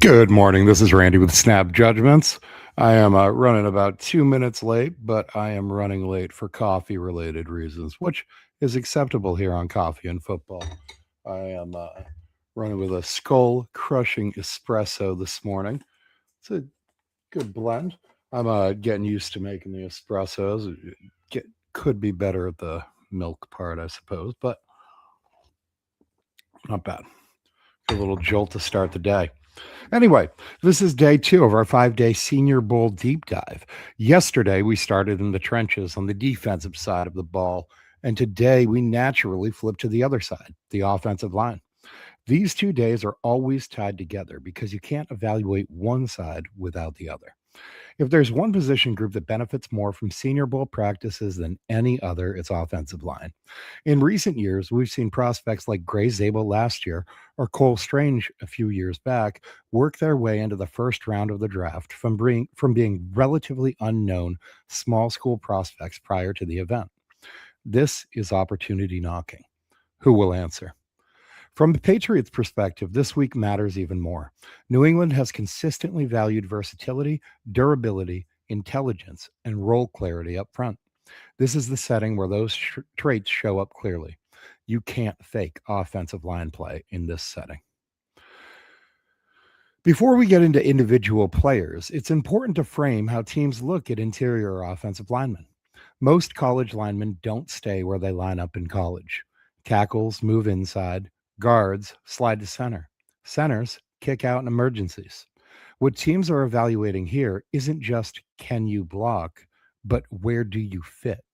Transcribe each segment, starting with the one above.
Good morning. This is Randy with Snap Judgments. I am running about 2 minutes late, but I am running late for coffee related reasons, which is acceptable here on Coffee and Football. I am running with a skull crushing espresso this morning. It's a good blend. I'm getting used to making the espressos. Could be better at the milk part, I suppose, but not bad. A little jolt to start the day. Anyway, this is day 2 of our 5-day Senior Bowl deep dive. Yesterday, we started in the trenches on the defensive side of the ball, and today we naturally flip to the other side, the offensive line. These 2 days are always tied together because you can't evaluate one side without the other. If there's one position group that benefits more from Senior Bowl practices than any other, it's offensive line. In recent years, we've seen prospects like Gray Zabel last year or Cole Strange a few years back work their way into the first round of the draft from being relatively unknown small school prospects prior to the event. This is opportunity knocking. Who will answer? From the Patriots' perspective, this week matters even more. New England has consistently valued versatility, durability, intelligence, and role clarity up front. This is the setting where those traits show up clearly. You can't fake offensive line play in this setting. Before we get into individual players, it's important to frame how teams look at interior offensive linemen. Most college linemen don't stay where they line up in college. Tackles move inside, guards slide to center, centers kick out in emergencies. What teams are evaluating here isn't just can you block, but where do you fit?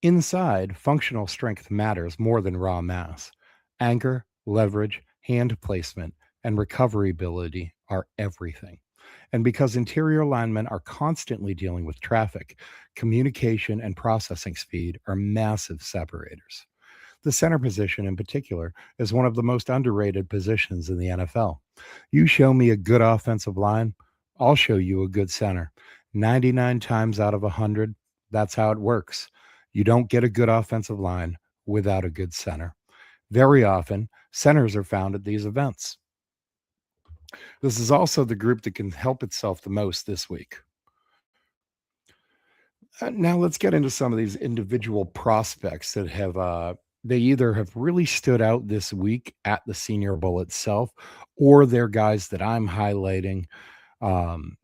Inside, functional strength matters more than raw mass. Anchor, leverage, hand placement, and recovery ability are everything. And because interior linemen are constantly dealing with traffic, communication and processing speed are massive separators. The center position, in particular, is one of the most underrated positions in the NFL. You show me a good offensive line, I'll show you a good center. 99 times out of 100, that's how it works. You don't get a good offensive line without a good center. Very often, centers are found at these events. This is also the group that can help itself the most this week. Now let's get into some of these individual prospects that they either have really stood out this week at the Senior Bowl itself, or they're guys that I'm highlighting um,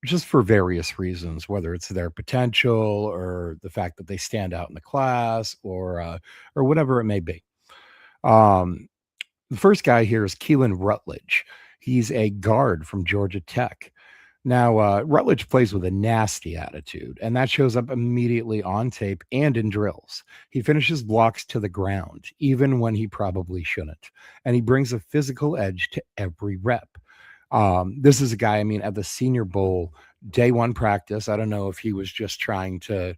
just for various reasons, whether it's their potential or the fact that they stand out in the class or whatever it may be. Um, the first guy here is Keelan Rutledge. He's a guard from Georgia Tech. Now, Rutledge plays with a nasty attitude, and that shows up immediately on tape and in drills. He finishes blocks to the ground, even when he probably shouldn't, and he brings a physical edge to every rep. This is a guy, I mean, at the Senior Bowl, day one practice, I don't know if he was just trying to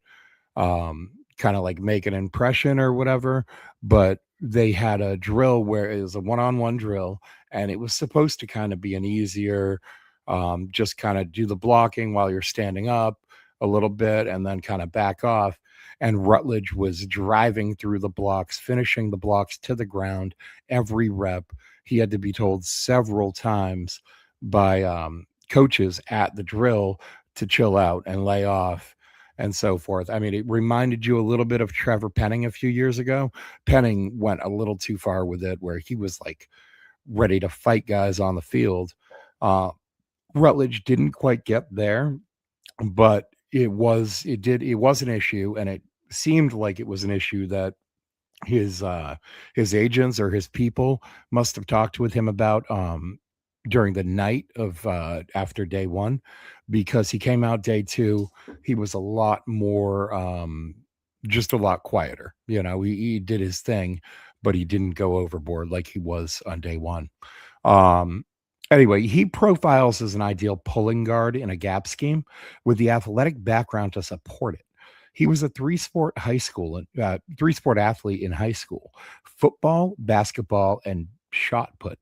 kind of like make an impression or whatever, but they had a drill where it was a one-on-one drill, and it was supposed to kind of be an easier just kind of do the blocking while you're standing up a little bit and then kind of back off. And Rutledge was driving through the blocks, finishing the blocks to the ground every rep. He had to be told several times by coaches at the drill to chill out and lay off and so forth. I mean, it reminded you a little bit of Trevor Penning a few years ago. Penning went a little too far with it, where he was like ready to fight guys on the field. Rutledge didn't quite get there, but it was an issue, and it seemed like it was an issue that his agents or his people must have talked with him about during the night of after day one, because he came out day two, he was a lot more just a lot quieter. He did his thing, but he didn't go overboard like he was on day one. Anyway, he profiles as an ideal pulling guard in a gap scheme with the athletic background to support it. He was a three-sport athlete in high school: football, basketball, and shot put.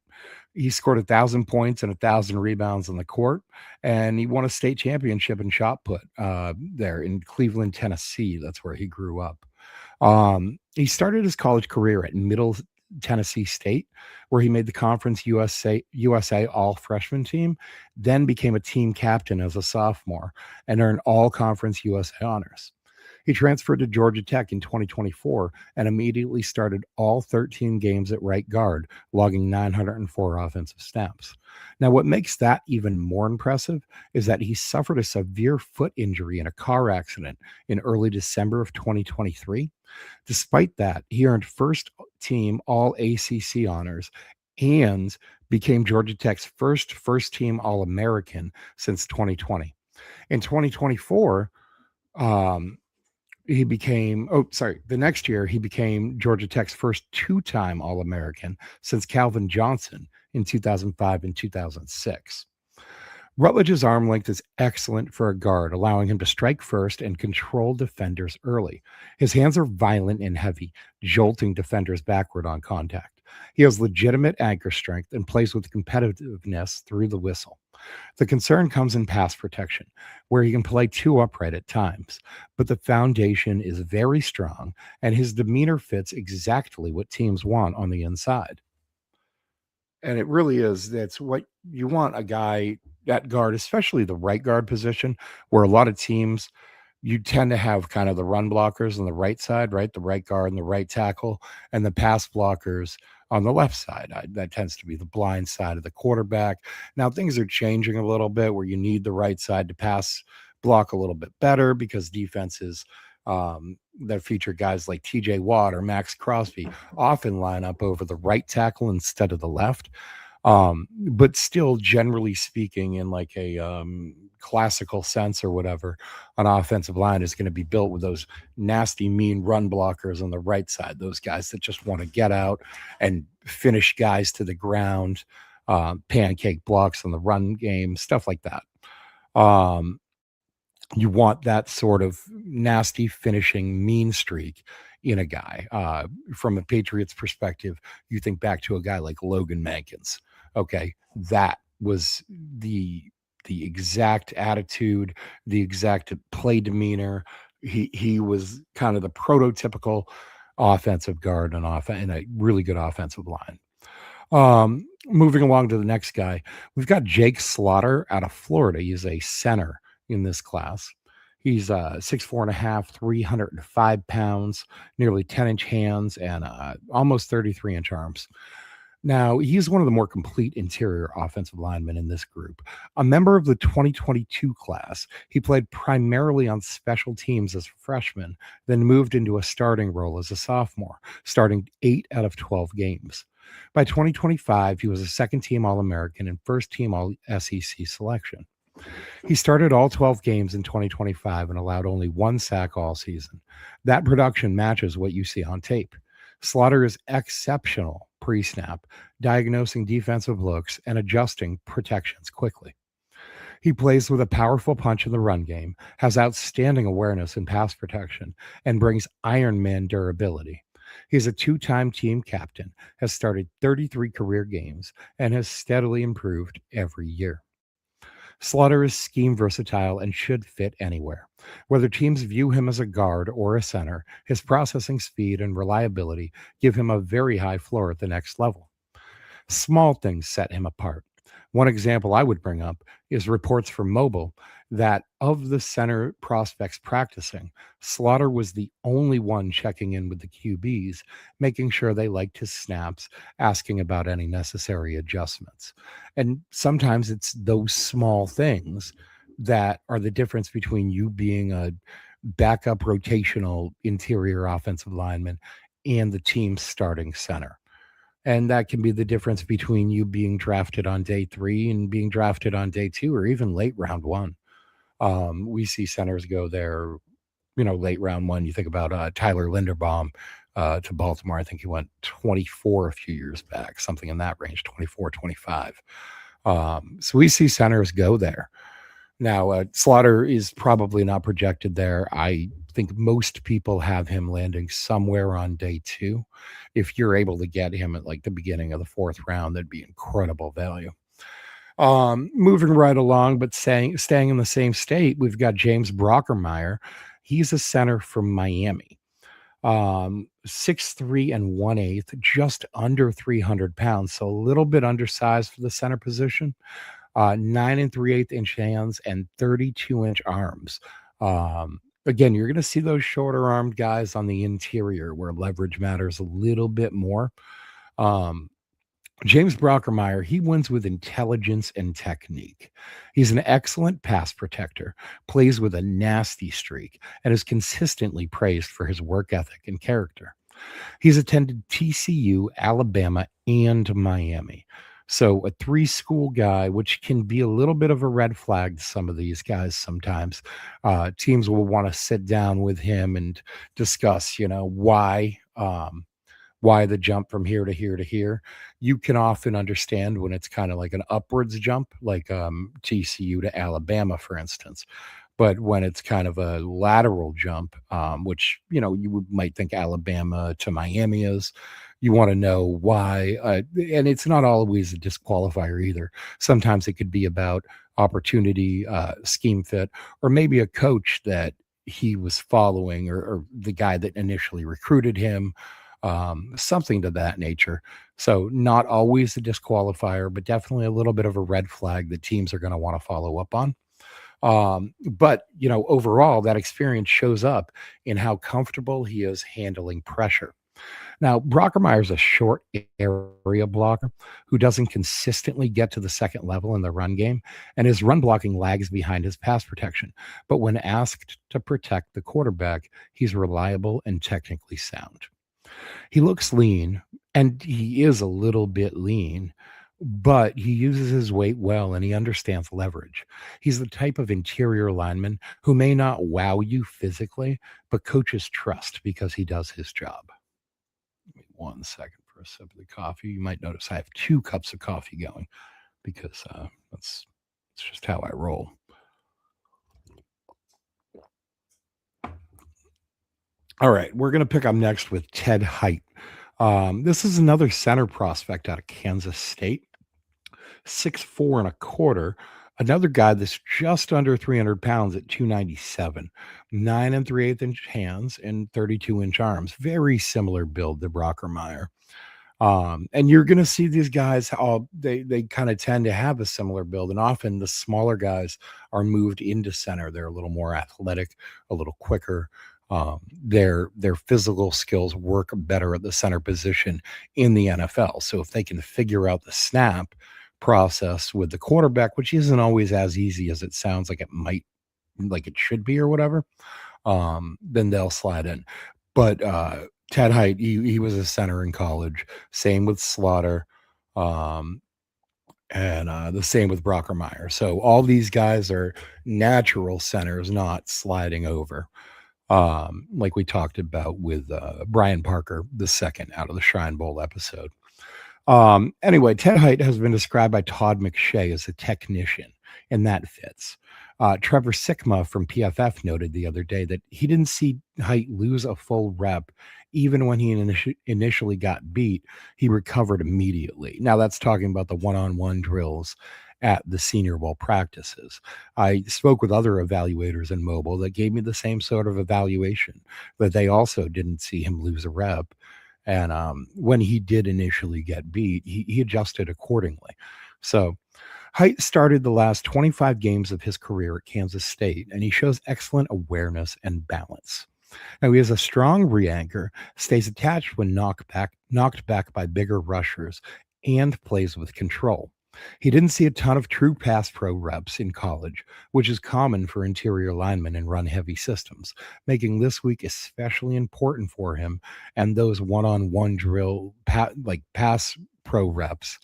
He scored 1,000 points and 1,000 rebounds on the court, and he won a state championship in shot put there in Cleveland, Tennessee. That's where he grew up. He started his college career at Middle Tennessee State, where he made the Conference USA All Freshman team, then became a team captain as a sophomore and earned All Conference USA honors. He transferred to Georgia Tech in 2024 and immediately started all 13 games at right guard, logging 904 offensive snaps. Now, what makes that even more impressive is that he suffered a severe foot injury in a car accident in early December of 2023. Despite that, he earned first team All ACC honors and became Georgia Tech's first team All American since 2020. In 2024, um, the next year he became Georgia Tech's first two-time All-American since Calvin Johnson in 2005 and 2006. Rutledge's arm length is excellent for a guard, allowing him to strike first and control defenders early. His hands are violent and heavy, jolting defenders backward on contact. He has legitimate anchor strength and plays with competitiveness through the whistle. The concern comes in pass protection, where he can play two upright at times, but the foundation is very strong and his demeanor fits exactly what teams want on the inside. And it really is. That's what you want a guy at guard, especially the right guard position, where a lot of teams you tend to have kind of the run blockers on the right side, right? The right guard and the right tackle, and the pass blockers on the left side. That tends to be the blind side of the quarterback. Now, things are changing a little bit where you need the right side to pass block a little bit better because defenses that feature guys like TJ Watt or Max Crosby often line up over the right tackle instead of the left. But still, generally speaking, in like a classical sense or whatever, an offensive line is going to be built with those nasty, mean run blockers on the right side, those guys that just want to get out and finish guys to the ground, pancake blocks on the run game, stuff like that. Um, you want that sort of nasty finishing mean streak in a guy. From a Patriots perspective, you think back to a guy like Logan Mankins. Okay, that was the exact attitude, the exact play demeanor. He was kind of the prototypical offensive guard and a really good offensive line. Moving along to the next guy, we've got Jake Slaughter out of Florida. He's a center in this class. He's 6'4" and a half, 305 pounds, nearly 10-inch hands, and almost 33-inch arms. Now, he's one of the more complete interior offensive linemen in this group. A member of the 2022 class, he played primarily on special teams as a freshman, then moved into a starting role as a sophomore, starting 8 out of 12 games. By 2025, he was a second-team All-American and first-team All-SEC selection. He started all 12 games in 2025 and allowed only one sack all season. That production matches what you see on tape. Slaughter is exceptional pre-snap, diagnosing defensive looks and adjusting protections quickly. He plays with a powerful punch in the run game, has outstanding awareness in pass protection, and brings Iron Man durability. He's a two-time team captain, has started 33 career games, and has steadily improved every year. Slaughter is scheme versatile and should fit anywhere. Whether teams view him as a guard or a center, his processing speed and reliability give him a very high floor at the next level. Small things set him apart. One example I would bring up is reports from Mobile that of the center prospects practicing, Slaughter was the only one checking in with the QBs, making sure they liked his snaps, asking about any necessary adjustments. And sometimes it's those small things that are the difference between you being a backup rotational interior offensive lineman and the team's starting center. And that can be the difference between you being drafted on day 3 and being drafted on day 2 or even late round 1. We see centers go there, late round 1. You think about Tyler Linderbaum to Baltimore. I think he went 24 a few years back, something in that range, 24, 25. So we see centers go there. Now, Slaughter is probably not projected there. I think most people have him landing somewhere on day 2. If you're able to get him at like the beginning of the 4th round, that'd be incredible value. Moving right along, but staying in the same state, we've got James Brockermeyer. He's a center from Miami. 6'3" and 1/8, just under 300 pounds, so a little bit undersized for the center position. 9 and 3/8 inch hands and 32-inch arms. Again, you're going to see those shorter armed guys on the interior where leverage matters a little bit more. Um, James Brockermeyer, he wins with intelligence and technique. He's an excellent pass protector, plays with a nasty streak, and is consistently praised for his work ethic and character. He's attended TCU, Alabama, and Miami. So a three school guy, which can be a little bit of a red flag to some of these guys sometimes. Teams will want to sit down with him and discuss, why the jump from here to here to here. You can often understand when it's kind of like an upwards jump, like TCU to Alabama, for instance. But when it's kind of a lateral jump, which might think Alabama to Miami is, you want to know why. And it's not always a disqualifier either. Sometimes it could be about opportunity, scheme fit, or maybe a coach that he was following, or the guy that initially recruited him, something to that nature. So not always a disqualifier, but definitely a little bit of a red flag that teams are going to want to follow up on. But overall, that experience shows up in how comfortable he is handling pressure. Now, Brockermeyer's a short area blocker who doesn't consistently get to the second level in the run game, and his run blocking lags behind his pass protection. But when asked to protect the quarterback, he's reliable and technically sound. He looks lean, and he is a little bit lean, but he uses his weight well and he understands leverage. He's the type of interior lineman who may not wow you physically, but coaches trust because he does his job. Give me 1 second for a sip of the coffee. You might notice I have 2 cups of coffee going because that's just how I roll. All right, we're going to pick up next with Ted Height. This is another center prospect out of Kansas State, 6'4" and a quarter. Another guy that's just under 300 pounds at 297, 9 and 3/8 inch hands and 32-inch arms. Very similar build to Brockermeyer. And you're going to see these guys, all they kind of tend to have a similar build, and often the smaller guys are moved into center. They're a little more athletic, a little quicker. Their physical skills work better at the center position in the NFL. So if they can figure out the snap process with the quarterback, which isn't always as easy as it sounds like it might, like it should be or whatever, then they'll slide in. But Ted Height, he was a center in college. Same with Slaughter, and the same with Brockermeyer. So all these guys are natural centers, not sliding over, like we talked about with Brian Parker, the second out of the Shrine Bowl episode. Anyway, Ted Height has been described by Todd McShay as a technician, and that fits. Trevor Sikma from PFF noted the other day that he didn't see Height lose a full rep. Even when he initially got beat, he recovered immediately. Now, that's talking about the one-on-one drills at the Senior Bowl practices. I spoke with other evaluators in mobile that gave me the same sort of evaluation, but they also didn't see him lose a rep. And when he did initially get beat, he adjusted accordingly. So Height started the last 25 games of his career at Kansas State, and he shows excellent awareness and balance. Now, he has a strong re-anchor, stays attached when knocked back by bigger rushers, and plays with control. He didn't see a ton of true pass pro reps in college, which is common for interior linemen in run-heavy systems, making this week especially important for him, and those one-on-one drill pass pro reps,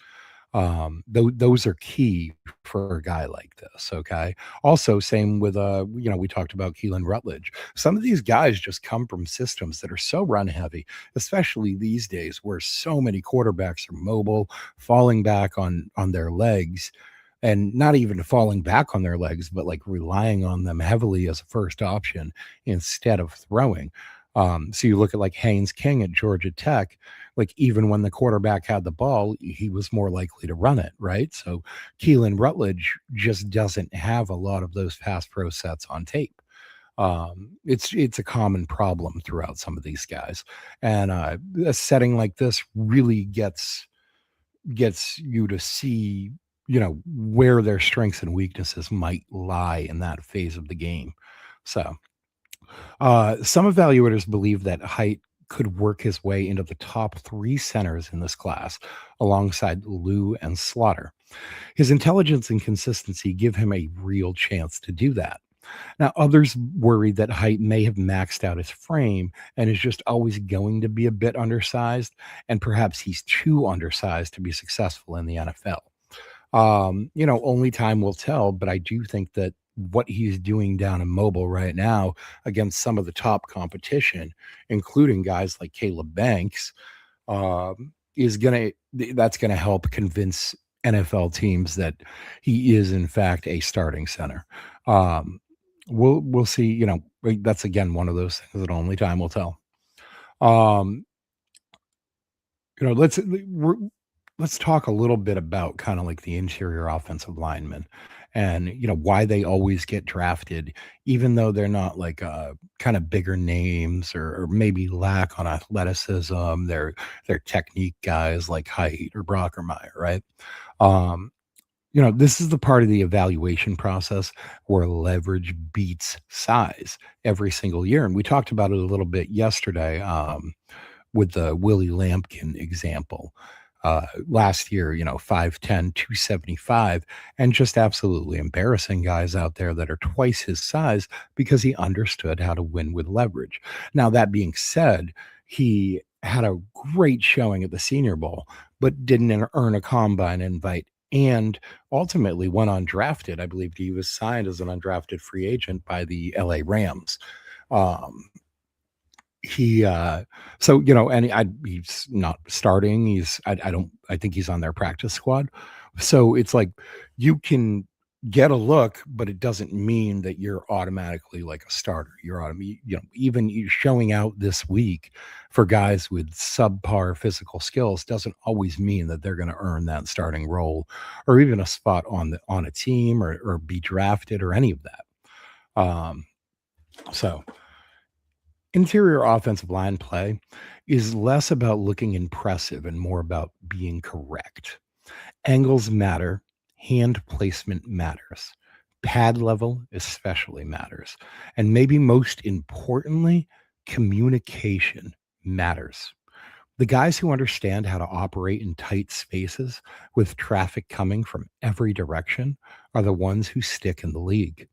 those are key for a guy like this. Okay. Also, same with we talked about Keelan Rutledge. Some of these guys just come from systems that are so run heavy, especially these days where so many quarterbacks are mobile, falling back on their legs, and not even falling back on their legs, but like relying on them heavily as a first option instead of throwing. So you look at like Haynes King at Georgia Tech, like even when the quarterback had the ball, he was more likely to run it, right? So Keelan Rutledge just doesn't have a lot of those pass pro sets on tape. It's a common problem throughout some of these guys, and a setting like this really gets you to see, where their strengths and weaknesses might lie in that phase of the game. So, some evaluators believe that height could work his way into the top three centers in this class, alongside Lou and Slaughter. His intelligence and consistency give him a real chance to do that. Now, others worry that height may have maxed out his frame and is just always going to be a bit undersized, and perhaps he's too undersized to be successful in the NFL. Only time will tell, but I do think that what he's doing down in mobile right now against some of the top competition, including guys like Caleb Banks, that's gonna help convince NFL teams that he is in fact a starting center. Um, we'll see. That's again one of those things that only time will tell. Um, you know, let's we're, let's talk a little bit about kind of like the interior offensive linemen, and why they always get drafted, even though they're not like kind of bigger names, or maybe lack on athleticism. They're technique guys like Height or Brockermeyer, right? Um, this is the part of the evaluation process where leverage beats size every single year. And we talked about it a little bit yesterday, with the Willie Lampkin example. Last year, 5'10", 275, and just absolutely embarrassing guys out there that are twice his size because he understood how to win with leverage. Now, that being said, he had a great showing at the Senior Bowl, but didn't earn a combine invite, and ultimately went undrafted. I believe he was signed as an undrafted free agent by the LA Rams. Um, he so and he's not starting. I think he's on their practice squad. So it's like you can get a look, but it doesn't mean that you're automatically like a starter. Even you showing out this week for guys with subpar physical skills doesn't always mean that they're going to earn that starting role, or even a spot on a team, or be drafted, or any of that. So interior offensive line play is less about looking impressive and more about being correct. Angles matter, hand placement matters, pad level especially matters, and maybe most importantly, communication matters. The guys who understand how to operate in tight spaces with traffic coming from every direction are the ones who stick in the league.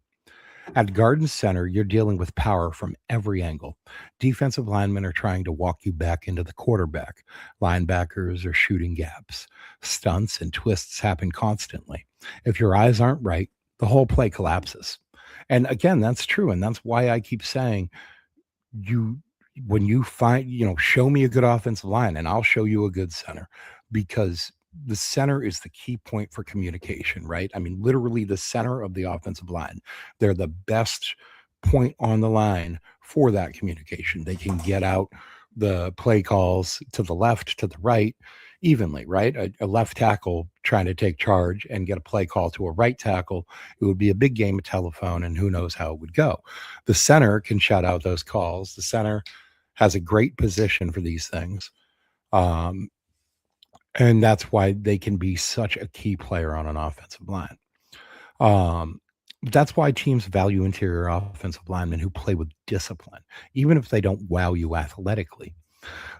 At Garden Center, you're dealing with power from every angle. Defensive linemen are trying to walk you back into the quarterback. Linebackers are shooting gaps. Stunts and twists happen constantly. If your eyes aren't right, the whole play collapses. And again, that's true. And that's why I keep saying, you when you find, show me a good offensive line and I'll show you a good center, because the center is the key point for communication, right? I mean, literally the center of the offensive line. They're the best point on the line for that communication. They can get out the play calls to the left, to the right evenly, right? A left tackle trying to take charge and get a play call to a right tackle, it would be a big game of telephone, and who knows how it would go. The center can shout out those calls. The center has a great position for these things. Um, and that's why they can be such a key player on an offensive line. Um, that's why teams value interior offensive linemen who play with discipline, even if they don't wow you athletically.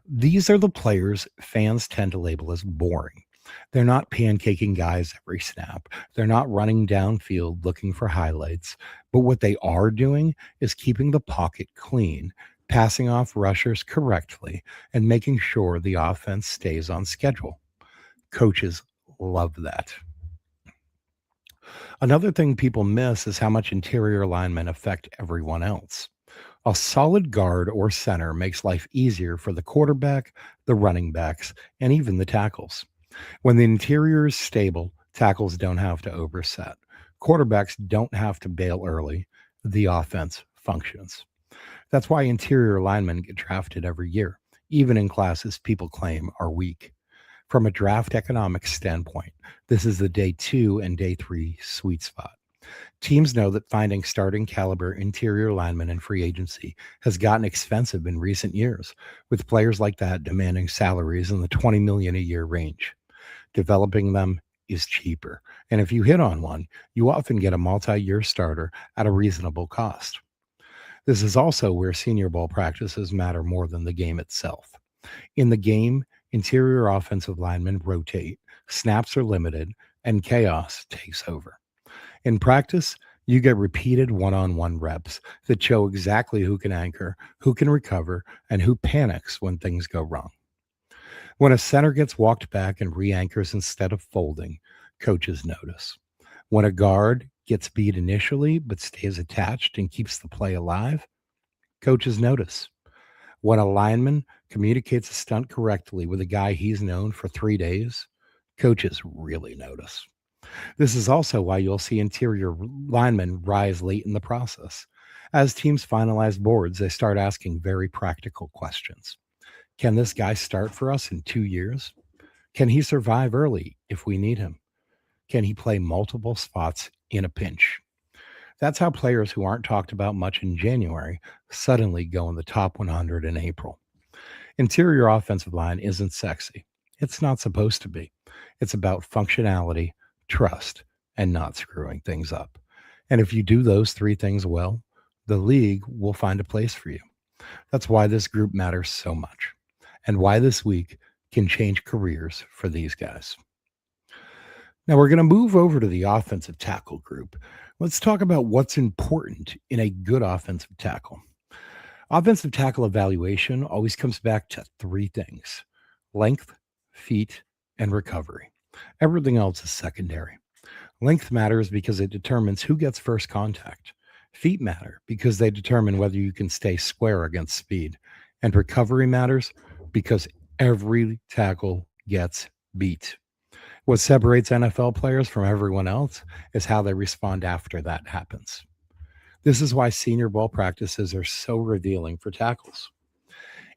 These are the players fans tend to label as boring. They're not pancaking guys every snap. They're not running downfield looking for highlights. But what they are doing is keeping the pocket clean, passing off rushers correctly, and making sure the offense stays on schedule. Coaches love that. Another thing people miss is how much interior linemen affect everyone else. A solid guard or center makes life easier for the quarterback, the running backs, and even the tackles. When the interior is stable, tackles don't have to overset. Quarterbacks don't have to bail early. The offense functions. That's why interior linemen get drafted every year, even in classes people claim are weak. From a draft economics standpoint, this is the day 2 and day 3 sweet spot. Teams know that finding starting caliber interior linemen in free agency has gotten expensive in recent years, with players like that demanding salaries in the 20 million a year range. Developing them is cheaper. And if you hit on one, you often get a multi-year starter at a reasonable cost. This is also where senior ball practices matter more than the game itself. In the game, interior offensive linemen rotate, snaps are limited, and chaos takes over. In practice, you get repeated one on one reps that show exactly who can anchor, who can recover, and who panics when things go wrong. When a center gets walked back and re anchors instead of folding, coaches notice. When a guard gets beat initially but stays attached and keeps the play alive, coaches notice. When a lineman communicates a stunt correctly with a guy he's known for 3 days, coaches really notice. This is also why you'll see interior linemen rise late in the process. As teams finalize boards, they start asking very practical questions. Can this guy start for us in 2 years? Can he survive early if we need him? Can he play multiple spots in a pinch? That's how players who aren't talked about much in January suddenly go in the top 100 in April. Interior offensive line isn't sexy. It's not supposed to be. It's about functionality, trust, and not screwing things up. And if you do those three things well, the league will find a place for you. That's why this group matters so much and why this week can change careers for these guys. Now we're going to move over to the offensive tackle group. Let's talk about what's important in a good offensive tackle. Offensive tackle evaluation always comes back to three things: length, feet, and recovery. Everything else is secondary. Length matters because it determines who gets first contact. Feet matter because they determine whether you can stay square against speed. And recovery matters because every tackle gets beat. What separates NFL players from everyone else is how they respond after that happens. This is why senior ball practices are so revealing for tackles.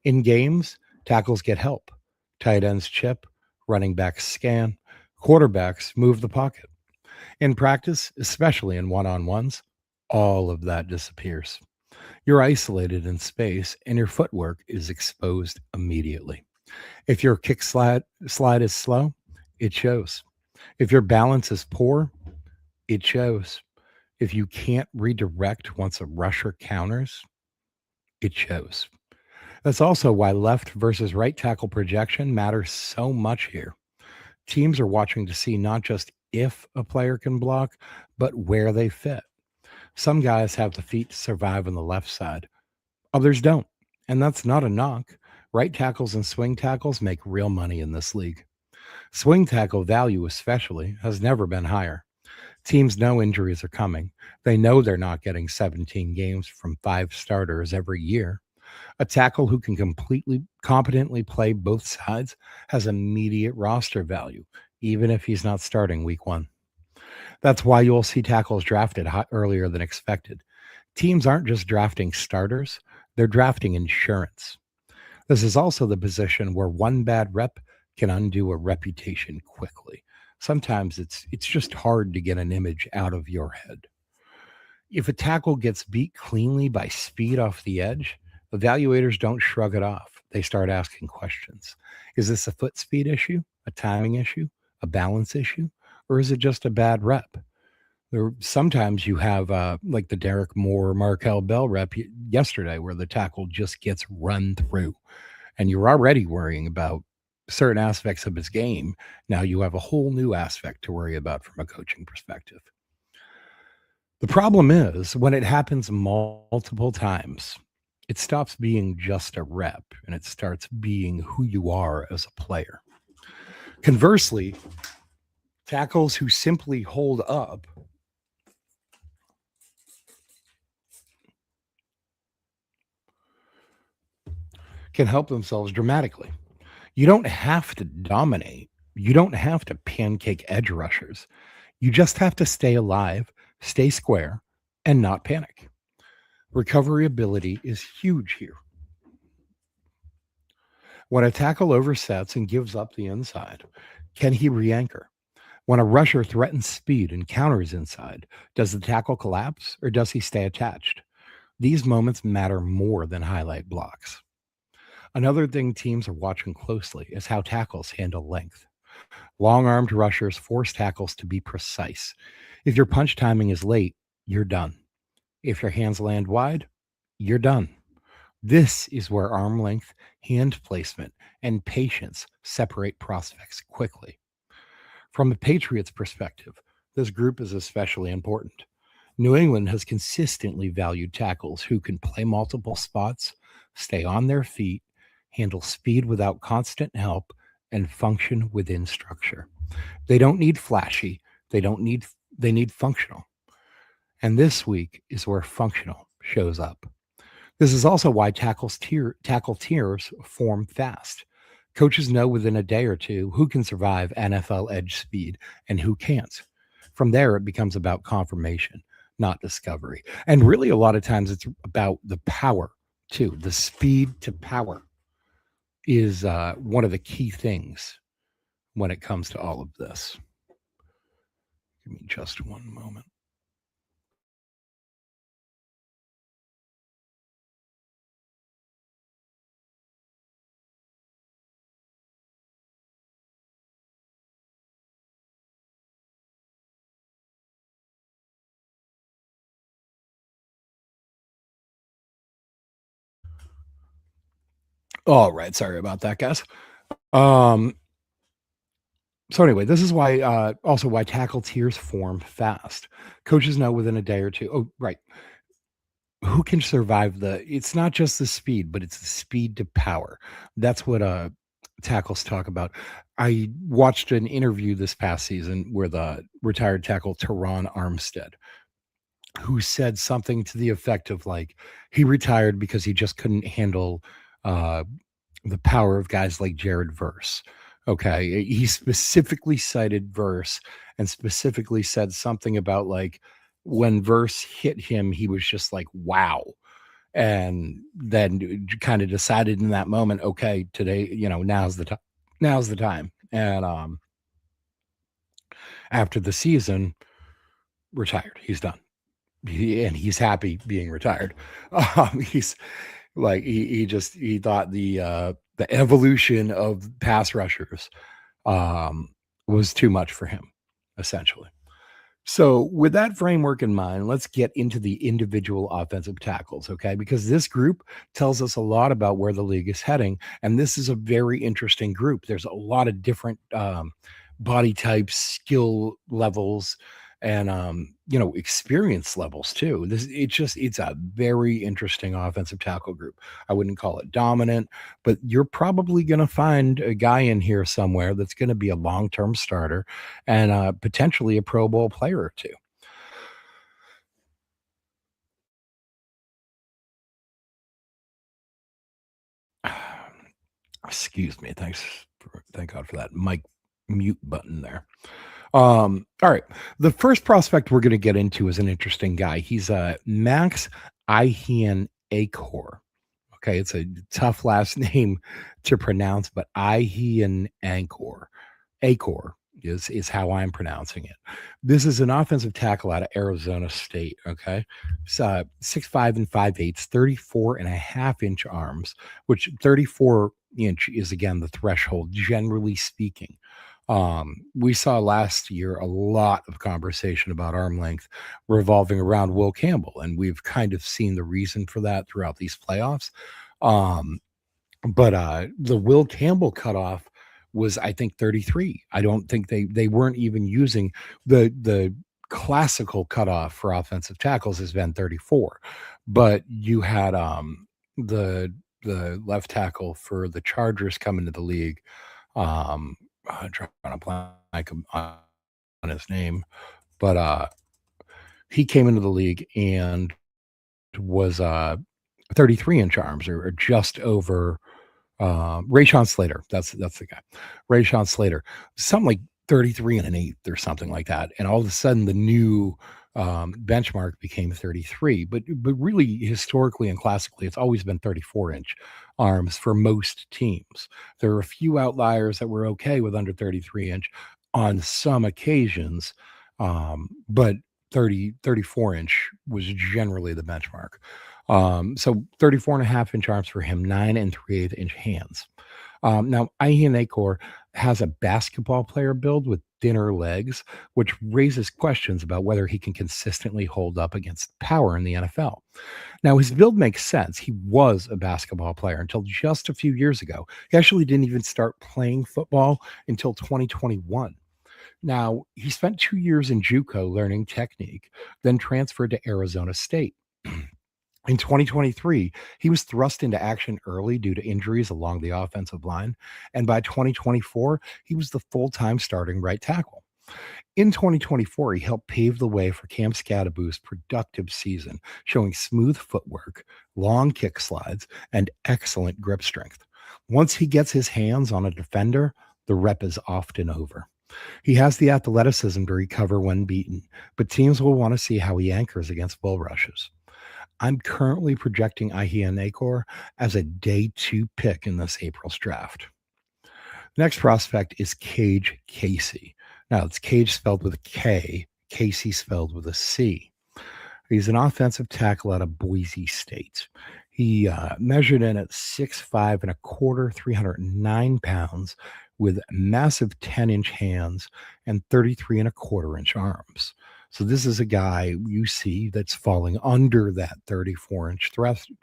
In games, tackles get help. Tight ends chip, running backs scan, quarterbacks move the pocket. In practice, especially in one-on-ones, all of that disappears. You're isolated in space and your footwork is exposed immediately. If your kick slide is slow, it shows. If your balance is poor, it shows. If you can't redirect once a rusher counters, it shows. That's also why left versus right tackle projection matters so much here. Teams are watching to see not just if a player can block, but where they fit. Some guys have the feet to survive on the left side, others don't. And that's not a knock. Right tackles and swing tackles make real money in this league. Swing tackle value, especially, has never been higher. Teams know injuries are coming. They know they're not getting 17 games from five starters every year. A tackle who can competently play both sides has immediate roster value, even if he's not starting week one. That's why you'll see tackles drafted earlier than expected. Teams aren't just drafting starters, they're drafting insurance. This is also the position where one bad rep can undo a reputation quickly. Sometimes it's just hard to get an image out of your head. If a tackle gets beat cleanly by speed off the edge, evaluators don't shrug it off. They start asking questions. Is this a foot speed issue, a timing issue, a balance issue, or is it just a bad rep? Sometimes you have like the Derek Moore, Markel Bell rep yesterday where the tackle just gets run through and you're already worrying about certain aspects of his game. Now you have a whole new aspect to worry about from a coaching perspective. The problem is when it happens multiple times, it stops being just a rep and it starts being who you are as a player. Conversely, tackles who simply hold up can help themselves dramatically. You don't have to dominate. You don't have to pancake edge rushers. You just have to stay alive, stay square, and not panic. Recovery ability is huge here. When a tackle oversets and gives up the inside, can he re-anchor? When a rusher threatens speed and counters inside, does the tackle collapse or does he stay attached? These moments matter more than highlight blocks. Another thing teams are watching closely is how tackles handle length. Long armed rushers force tackles to be precise. If your punch timing is late, you're done. If your hands land wide, you're done. This is where arm length, hand placement, and patience separate prospects quickly. From the Patriots' perspective, this group is especially important. New England has consistently valued tackles who can play multiple spots, stay on their feet, handle speed without constant help, and function within structure. They don't need flashy, they don't need they need functional. And this week is where functional shows up. This is also why tackle tiers form fast. Coaches know within a day or two who can survive NFL edge speed and who can't. From there, it becomes about confirmation, not discovery. And really, a lot of times it's about the power too. The speed to power is one of the key things when it comes to all of this. Give me just one moment. All right, sorry about that, guys. Um, So anyway, this is why also why tackle tiers form fast. Coaches know within a day or two. Oh, right. Who can survive it's not just the speed, but it's the speed to power. That's what tackles talk about. I watched an interview this past season where the retired tackle Teron Armstead, who said something to the effect of like he retired because he just couldn't handle uh the power of guys like Jared Verse. Okay. He specifically cited Verse and specifically said something about like when Verse hit him, he was just like, wow. And then kind of decided in that moment, okay, today, now's the time. Now's the time. And after the season, retired. He's done. And he's happy being retired. He's like he thought the evolution of pass rushers um, was too much for him, essentially. So, with that framework in mind, let's get into the individual offensive tackles, okay? Because this group tells us a lot about where the league is heading. And this is a very interesting group. There's a lot of different body types, skill levels, and experience levels too. It's a very interesting offensive tackle group. I wouldn't call it dominant, but you're probably going to find a guy in here somewhere that's going to be a long-term starter and potentially a Pro Bowl player or two. Excuse me. Thank God for that mic mute button there. All right. The first prospect we're going to get into is an interesting guy. He's Max Ihian Acor. Okay, it's a tough last name to pronounce, but Ihian Acor is how I'm pronouncing it. This is an offensive tackle out of Arizona State. Okay, it's 6'5" and 5'8", 34 and a half inch arms, which 34-inch is again the threshold, generally speaking. We saw last year a lot of conversation about arm length revolving around Will Campbell, and we've kind of seen the reason for that throughout these playoffs. Um, but the Will Campbell cutoff was, I think, 33. I don't think they weren't even using the classical cutoff for offensive tackles has been 34. But you had the left tackle for the Chargers come into the league. I'm trying to blank on his name, but he came into the league and was 33-inch arms or just over Rayshawn Slater. That's the guy. Rayshawn Slater. Something like 33 and an eighth or something like that. And all of a sudden the new benchmark became 33. But really historically and classically, it's always been 34-inch arms for most teams. There are a few outliers that were okay with under 33-inch. on some occasions, but 34-inch was generally the benchmark. So 34 and a half inch arms for him, 9 3/8 inch hands. Now, Ian Acor has a basketball player build with thinner legs, which raises questions about whether he can consistently hold up against power in the NFL. Now, his build makes sense. He was a basketball player until just a few years ago. He actually didn't even start playing football until 2021. Now, he spent 2 years in JUCO learning technique, then transferred to Arizona State. In 2023, he was thrust into action early due to injuries along the offensive line. And by 2024, he was the full time starting right tackle. In 2024, he helped pave the way for Cam Scadaboo's productive season, showing smooth footwork, long kick slides, and excellent grip strength. Once he gets his hands on a defender, the rep is often over. He has the athleticism to recover when beaten, but teams will want to see how he anchors against bull rushes. I'm currently projecting Ahian Acor as a day 2 pick in this April's draft. Next prospect is Cage Casey. Now, it's Cage spelled with a K, Casey spelled with a C. He's an offensive tackle out of Boise State. He measured in at 6'5" and a quarter, 309 pounds, with massive 10-inch hands and 33 and a quarter inch arms. So this is a guy you see that's falling under that 34-inch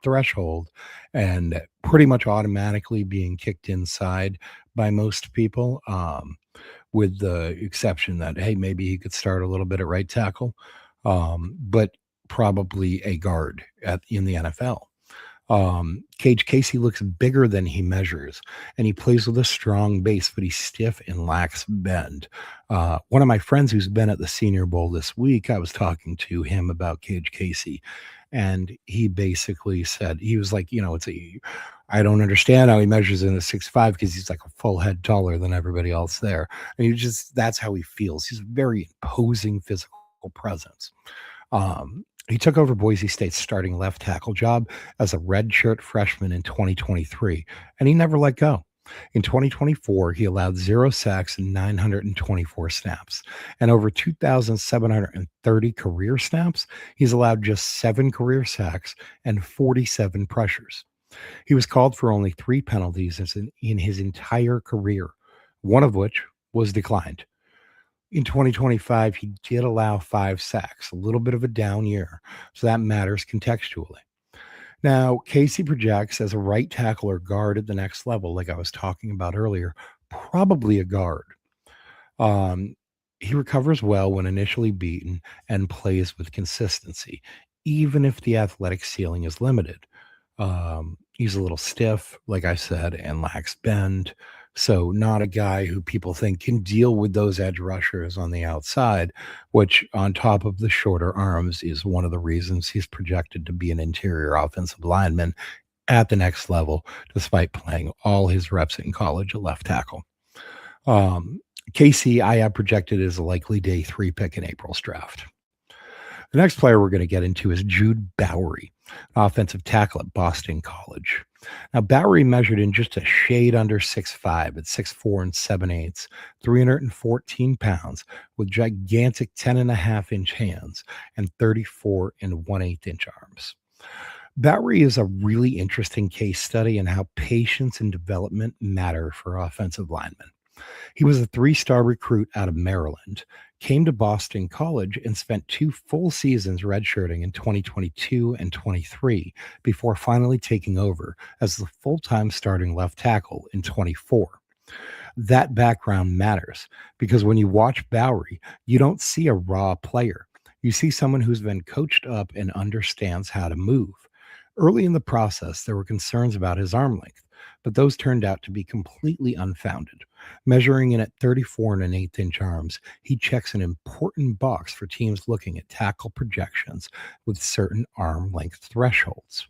threshold and pretty much automatically being kicked inside by most people, with the exception that, hey, maybe he could start a little bit at right tackle, but probably a guard in the NFL. Cage Casey looks bigger than he measures, and he plays with a strong base, but he's stiff and lacks bend. One of my friends who's been at the Senior Bowl this week, I was talking to him about Cage Casey, and he basically said, he was like, I don't understand how he measures in a 6'5" because he's like a full head taller than everybody else there. And that's how he feels. He's a very imposing physical presence. He took over Boise State's starting left tackle job as a redshirt freshman in 2023, and he never let go. In 2024, he allowed 0 sacks and 924 snaps. And over 2,730 career snaps, he's allowed just 7 career sacks and 47 pressures. He was called for only 3 penalties in his entire career, one of which was declined. In 2025, he did allow 5 sacks, a little bit of a down year, so that matters contextually. Now, Casey projects as a right tackle or guard at the next level, like I was talking about earlier, probably a guard. He recovers well when initially beaten and plays with consistency, even if the athletic ceiling is limited. He's a little stiff, like I said, and lacks bend. So not a guy who people think can deal with those edge rushers on the outside, which on top of the shorter arms is one of the reasons he's projected to be an interior offensive lineman at the next level, despite playing all his reps in college at left tackle. Casey, I have projected as a likely day 3 pick in April's draft. The next player we're going to get into is Jude Bowery, offensive tackle at Boston College. Now, Bowery measured in just a shade under 6'5" at 6'4" and 7/8, 314 pounds, with gigantic 10.5-inch hands and 34 and 1/8-inch arms. Bowery is a really interesting case study in how patience and development matter for offensive linemen. He was a 3-star recruit out of Maryland, came to Boston College, and spent 2 full seasons redshirting in 2022 and 23 before finally taking over as the full-time starting left tackle in 24. That background matters because when you watch Bowery, you don't see a raw player. You see someone who's been coached up and understands how to move. Early in the process, there were concerns about his arm length, but those turned out to be completely unfounded. Measuring in at 34 and an 1/8-inch arms, he checks an important box for teams looking at tackle projections with certain arm length thresholds.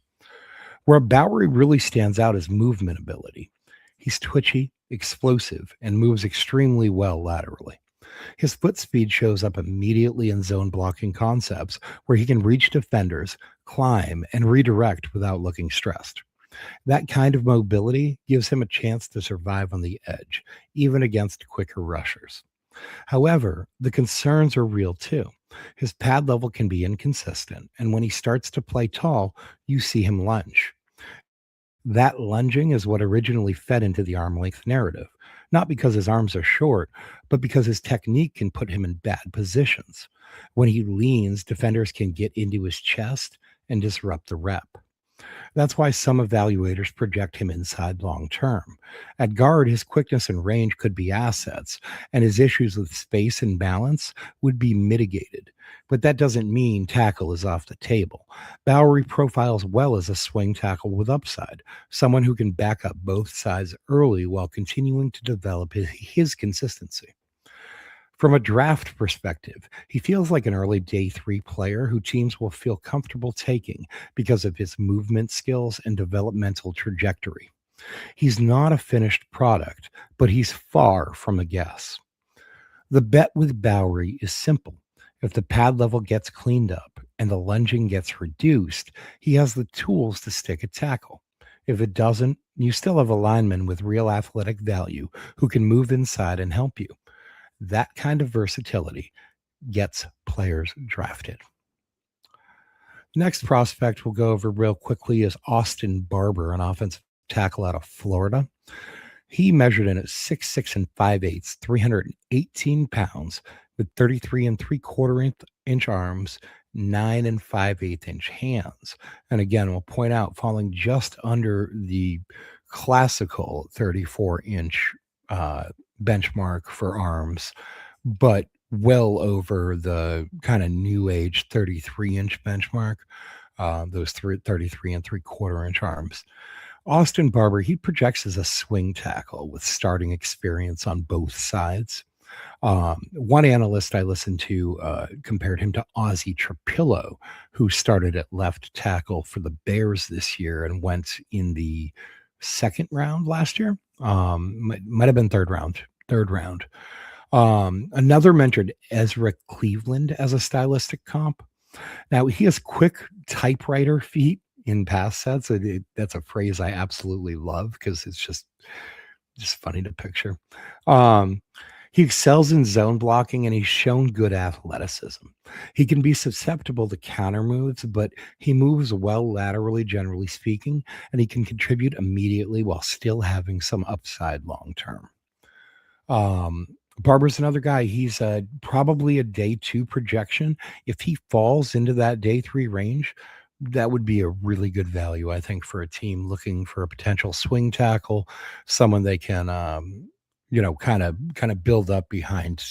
Where Bowery really stands out is movement ability. He's twitchy, explosive, and moves extremely well laterally. His foot speed shows up immediately in zone blocking concepts where he can reach defenders, climb, and redirect without looking stressed. That kind of mobility gives him a chance to survive on the edge, even against quicker rushers. However, the concerns are real too. His pad level can be inconsistent, and when he starts to play tall, you see him lunge. That lunging is what originally fed into the arm length narrative, not because his arms are short, but because his technique can put him in bad positions. When he leans, defenders can get into his chest and disrupt the rep. That's why some evaluators project him inside long term. At guard, his quickness and range could be assets, and his issues with space and balance would be mitigated. But that doesn't mean tackle is off the table. Bowery profiles well as a swing tackle with upside, someone who can back up both sides early while continuing to develop his consistency. From a draft perspective, he feels like an early day three player who teams will feel comfortable taking because of his movement skills and developmental trajectory. He's not a finished product, but he's far from a guess. The bet with Bowery is simple. If the pad level gets cleaned up and the lunging gets reduced, he has the tools to stick a tackle. If it doesn't, you still have a lineman with real athletic value who can move inside and help you. That kind of versatility gets players drafted. Next prospect we'll go over real quickly is Austin Barber, an offensive tackle out of Florida. He measured in at 6'6" and 5/8, 318 pounds, with 33 and three-quarter inch arms, 9 and 5/8 inch hands. And again, we'll point out falling just under the classical 34-inch benchmark for arms, but well over the kind of new age 33-inch benchmark, those 33 and three-quarter-inch arms. Austin Barber, he projects as a swing tackle with starting experience on both sides. One analyst I listened to compared him to Ozzie Trapillo, who started at left tackle for the Bears this year and went in the second round last year. Might have been third round. Third round. Another mentored Ezra Cleveland as a stylistic comp. Now he has quick typewriter feet in pass sets. That's a phrase I absolutely love because it's just funny to picture. Um, he excels in zone blocking and he's shown good athleticism. He can be susceptible to counter moves, but he moves well laterally, generally speaking, and he can contribute immediately while still having some upside long term. Um, Barber's another guy. He's probably a day two projection. If he falls into that day three range, that would be a really good value, I think, for a team looking for a potential swing tackle, someone they can, kind of build up behind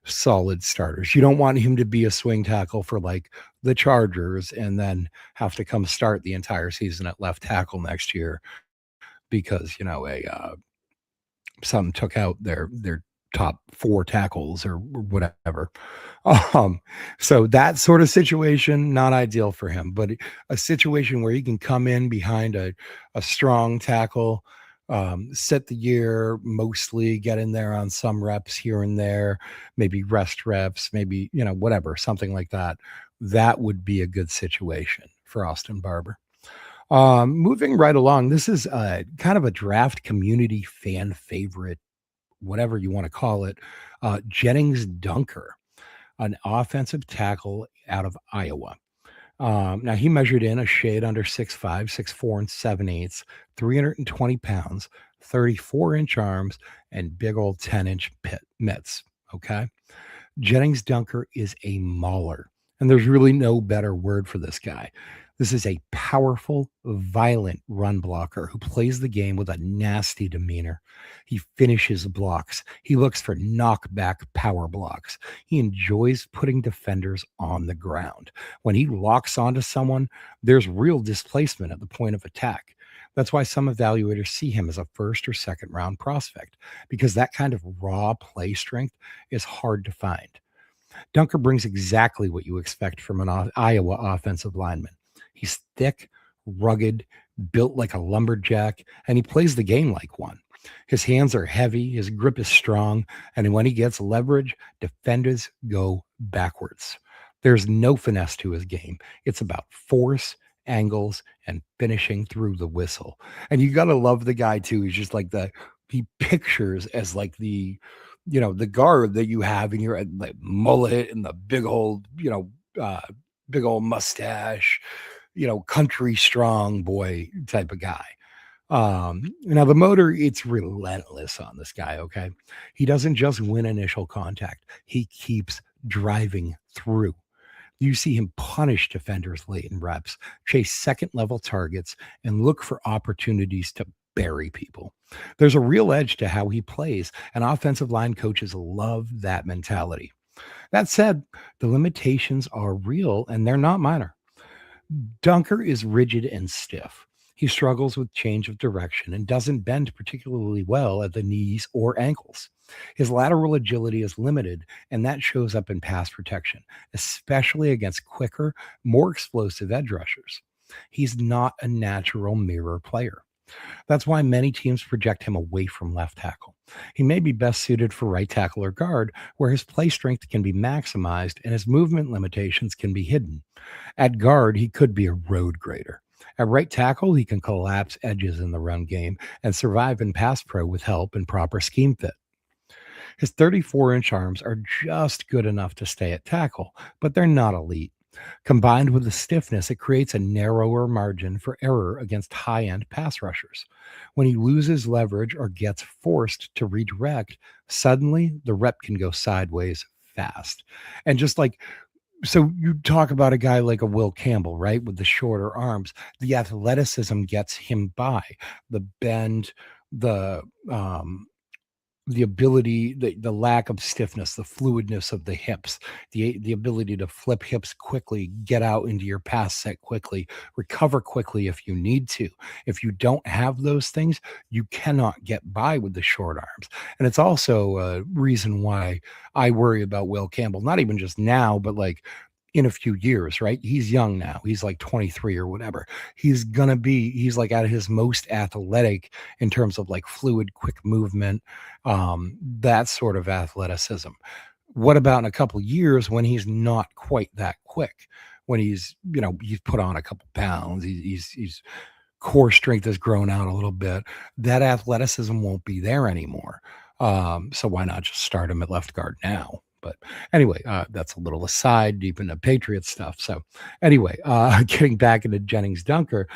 solid starters. You don't want him to be a swing tackle for like the Chargers and then have to come start the entire season at left tackle next year because a some took out their top four tackles or whatever. Um, so that sort of situation, not ideal for him, but a situation where he can come in behind a strong tackle, sit the year, mostly get in there on some reps here and there, maybe rest reps, maybe, whatever, something like that. That would be a good situation for Austin Barber. Moving right along, this is kind of a draft community fan favorite, whatever you want to call it. Jennings Dunker, an offensive tackle out of Iowa. Now he measured in a shade under 6'5", 6'4", and 7/8, 320 pounds, 34-inch arms, and big old 10-inch mitts. Okay. Jennings Dunker is a mauler, and there's really no better word for this guy. This is a powerful, violent run blocker who plays the game with a nasty demeanor. He finishes blocks. He looks for knockback power blocks. He enjoys putting defenders on the ground. When he locks onto someone, there's real displacement at the point of attack. That's why some evaluators see him as a first or second round prospect, because that kind of raw play strength is hard to find. Dunker brings exactly what you expect from an Iowa offensive lineman. He's thick, rugged, built like a lumberjack, and he plays the game like one. His hands are heavy, his grip is strong, and when he gets leverage, defenders go backwards. There's no finesse to his game. It's about force, angles, and finishing through the whistle. And you got to love the guy too. He's just like he pictures as like the guard that you have in your like mullet and the uh, big old mustache, country strong boy type of guy. Now the motor, it's relentless on this guy. Okay. He doesn't just win initial contact, he keeps driving through. You see him punish defenders late in reps, chase second level targets, and look for opportunities to bury people. There's a real edge to how he plays, and offensive line coaches love that mentality. That said, the limitations are real and they're not minor. Dunker is rigid and stiff. He struggles with change of direction and doesn't bend particularly well at the knees or ankles. His lateral agility is limited, and that shows up in pass protection, especially against quicker, more explosive edge rushers. He's not a natural mirror player. That's why many teams project him away from left tackle. He may be best suited for right tackle or guard, where his play strength can be maximized and his movement limitations can be hidden. At guard, he could be a road grader. At right tackle, he can collapse edges in the run game and survive in pass pro with help and proper scheme fit. His 34-inch arms are just good enough to stay at tackle, but they're not elite. Combined with the stiffness, it creates a narrower margin for error against high end pass rushers. When he loses leverage or gets forced to redirect, suddenly the rep can go sideways fast. And just like so you talk about a guy like a Will Campbell, right? With the shorter arms, the athleticism gets him by. The bend, the the ability, the lack of stiffness, the fluidness of the hips, the ability to flip hips quickly, get out into your pass set quickly, recover quickly if you need to. If you don't have those things, you cannot get by with the short arms. And it's also a reason why I worry about Will Campbell, not even just now, but like in a few years, right? He's young now. He's like 23 or whatever. He's like at his most athletic in terms of like fluid, quick movement, that sort of athleticism. What about in a couple years when he's not quite that quick? When he's put on a couple pounds, he's core strength has grown out a little bit. That athleticism won't be there anymore. So why not just start him at left guard now? But anyway, that's a little aside deep into Patriot stuff. So anyway, getting back into Jennings Dunker,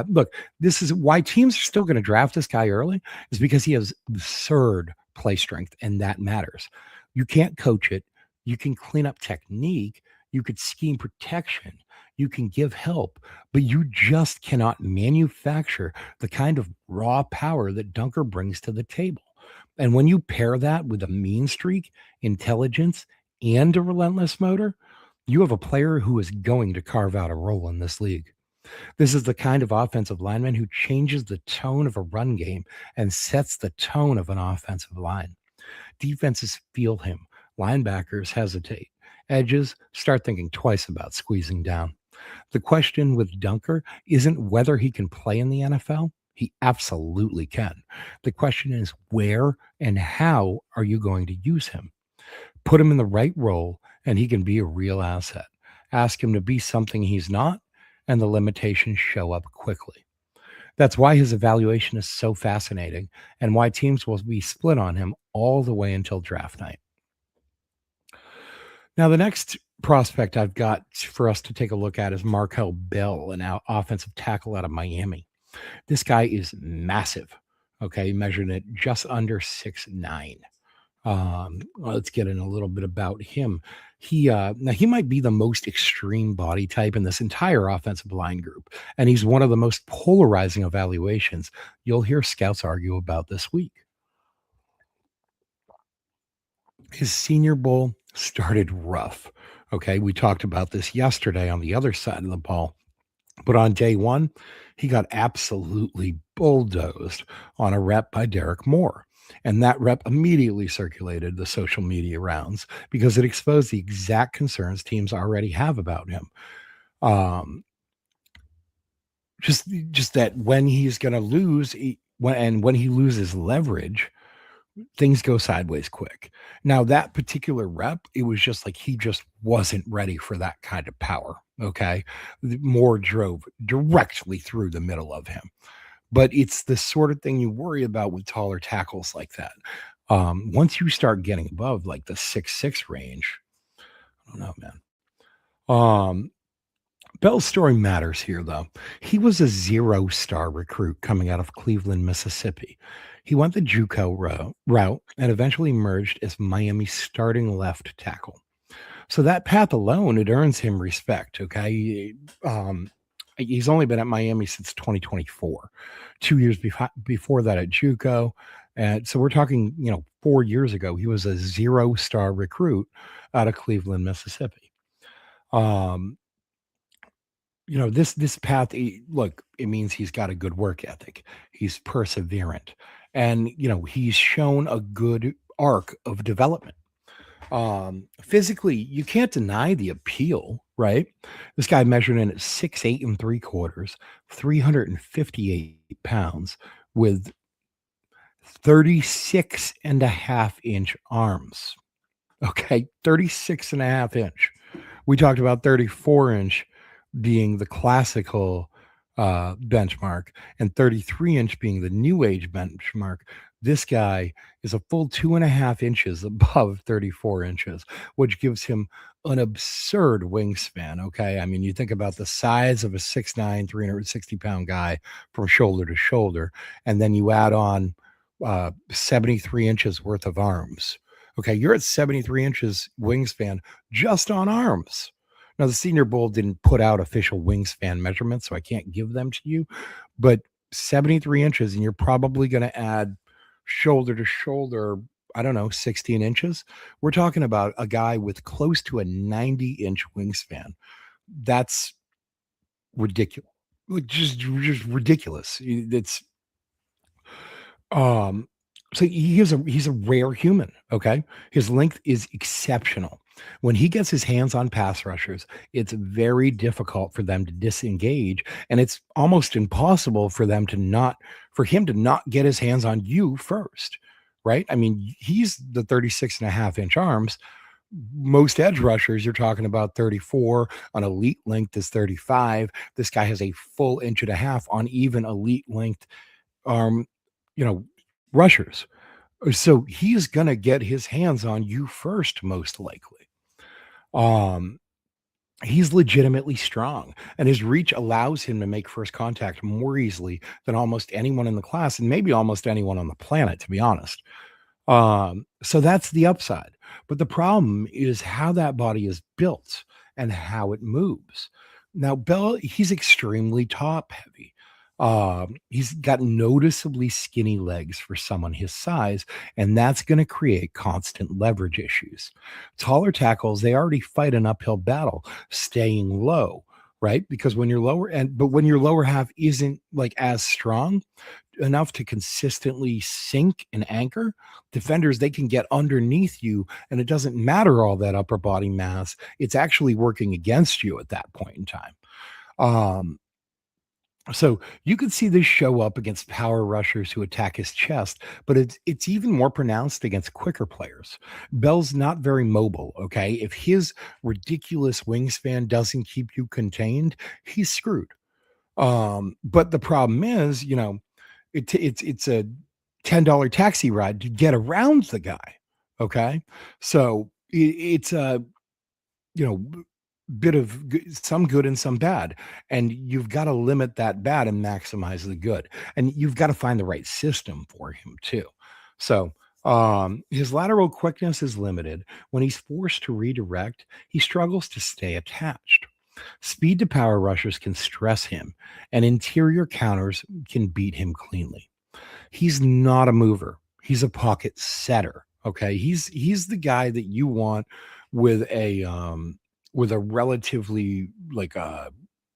look, this is why teams are still going to draft this guy early is because he has absurd play strength, and that matters. You can't coach it. You can clean up technique. You could scheme protection. You can give help, but you just cannot manufacture the kind of raw power that Dunker brings to the table. And when you pair that with a mean streak, intelligence, and a relentless motor, you have a player who is going to carve out a role in this league. This is the kind of offensive lineman who changes the tone of a run game and sets the tone of an offensive line. Defenses feel him, linebackers hesitate, edges start thinking twice about squeezing down. The question with Dunker isn't whether he can play in the NFL. He absolutely can. The question is where and how are you going to use him? Put him in the right role, and he can be a real asset. Ask him to be something he's not, and the limitations show up quickly. That's why his evaluation is so fascinating and why teams will be split on him all the way until draft night. Now, the next prospect I've got for us to take a look at is Markel Bell, an offensive tackle out of Miami. This guy is massive. Okay, measured at just under 6'9". Let's get in a little bit about him. He might be the most extreme body type in this entire offensive line group, and he's one of the most polarizing evaluations you'll hear scouts argue about this week. His Senior Bowl started rough. Okay, we talked about this yesterday on the other side of the ball. But on day one, he got absolutely bulldozed on a rep by Derek Moore. And that rep immediately circulated the social media rounds because it exposed the exact concerns teams already have about him. Um, just that when he's going to lose, when he loses leverage, things go sideways quick. Now, that particular rep, it was just like he just wasn't ready for that kind of power. Okay. Moore drove directly through the middle of him. But it's the sort of thing you worry about with taller tackles like that. Once you start getting above like the 6'6" range, I don't know, man. Um, Bell's story matters here, though. He was a zero-star recruit coming out of Cleveland, Mississippi. He went the JUCO route and eventually emerged as Miami's starting left tackle. So that path alone, it earns him respect. Okay, he's only been at Miami since 2024, 2 years before that at JUCO, and so we're talking, 4 years ago, he was a zero-star recruit out of Cleveland, Mississippi. Um, this path, look, it means he's got a good work ethic. He's perseverant, and he's shown a good arc of development. Physically, you can't deny the appeal, right? This guy measured in at 6'8" and 3/4, 358 pounds, with 36 and a half inch arms. Okay, 36 and a half inch. We talked about 34-inch being the classical benchmark and 33-inch being the new age benchmark. This guy is a full 2.5 inches above 34 inches, which gives him an absurd wingspan. Okay. I mean, you think about the size of a 6'9", 360-pound guy from shoulder to shoulder, and then you add on 73 inches worth of arms. Okay. You're at 73 inches wingspan just on arms. Now, the Senior Bowl didn't put out official wingspan measurements, so I can't give them to you, but 73 inches, and you're probably going to add shoulder to shoulder, I don't know, 16 inches. We're talking about a guy with close to a 90-inch wingspan. That's ridiculous. Like, just ridiculous. It's um, so he's a rare human, okay? His length is exceptional. When he gets his hands on pass rushers, it's very difficult for them to disengage, and it's almost impossible for him to not get his hands on you first, right? I mean, he's the 36 and a half inch arms. Most edge rushers, you're talking about 34. On elite length is 35. This guy has a full inch and a half on even elite length arm, you know, rushers. So he's gonna get his hands on you first, most likely. Um, he's legitimately strong, and his reach allows him to make first contact more easily than almost anyone in the class, and maybe almost anyone on the planet, to be honest. So that's the upside. But the problem is how that body is built and how it moves. Now, Bell, he's extremely top heavy. He's got noticeably skinny legs for someone his size, and that's going to create constant leverage issues. Taller tackles, they already fight an uphill battle staying low, right? Because when your lower half isn't like as strong, enough to consistently sink and anchor, defenders, they can get underneath you, and it doesn't matter all that upper body mass. It's actually working against you at that point in time. Um, so you could see this show up against power rushers who attack his chest, but it's even more pronounced against quicker players. Bell's not very mobile, okay? If his ridiculous wingspan doesn't keep you contained, he's screwed. But the problem is, it's a $10 taxi ride to get around the guy. Okay. So it's a, you know, bit of some good and some bad. And you've got to limit that bad and maximize the good. And you've got to find the right system for him too. So, his lateral quickness is limited. When he's forced to redirect, he struggles to stay attached. Speed to power rushers can stress him, and interior counters can beat him cleanly. He's not a mover. He's a pocket setter. Okay. He's the guy that you want with a relatively like a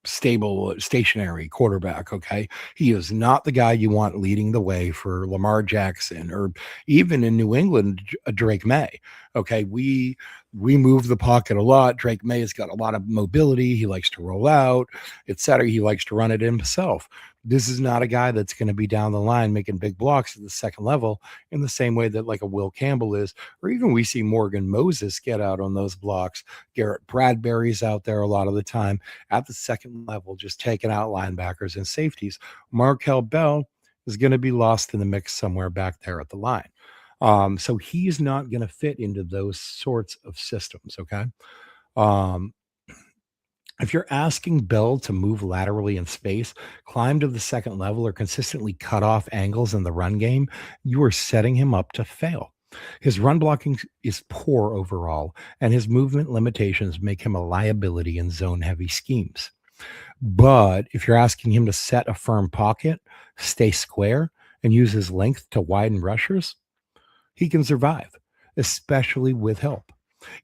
stable, stationary quarterback. Okay. He is not the guy you want leading the way for Lamar Jackson or even in New England, Drake May. Okay. We move the pocket a lot. Drake May has got a lot of mobility. He likes to roll out, etc. He likes to run it himself. This is not a guy that's going to be down the line making big blocks at the second level in the same way that like a Will Campbell is, or even we see Morgan Moses get out on those blocks. Garrett Bradbury's out there a lot of the time at the second level, just taking out linebackers and safeties. Markel Bell is going to be lost in the mix somewhere back there at the line. So he's not going to fit into those sorts of systems. Okay. Um, if you're asking Bell to move laterally in space, climb to the second level, or consistently cut off angles in the run game, you are setting him up to fail. His run blocking is poor overall, and his movement limitations make him a liability in zone heavy schemes. But if you're asking him to set a firm pocket, stay square, and use his length to widen rushers, he can survive, especially with help.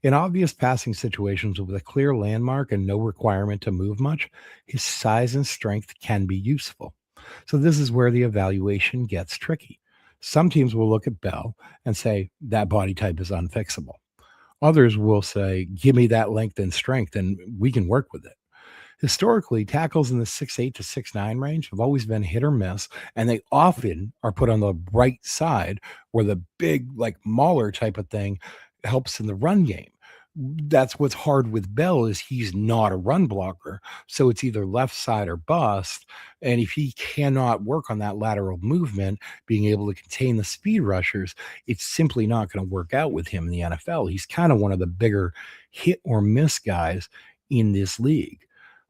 In obvious passing situations with a clear landmark and no requirement to move much, his size and strength can be useful. So, this is where the evaluation gets tricky. Some teams will look at Bell and say that body type is unfixable. Others will say, give me that length and strength and we can work with it. Historically, tackles in the 6'8" to 6'9" range have always been hit or miss, and they often are put on the right side where the big, like Mauler type of thing helps in the run game. That's what's hard with Bell is he's not a run blocker. So it's either left side or bust. And if he cannot work on that lateral movement, being able to contain the speed rushers, it's simply not going to work out with him in the NFL. He's kind of one of the bigger hit or miss guys in this league.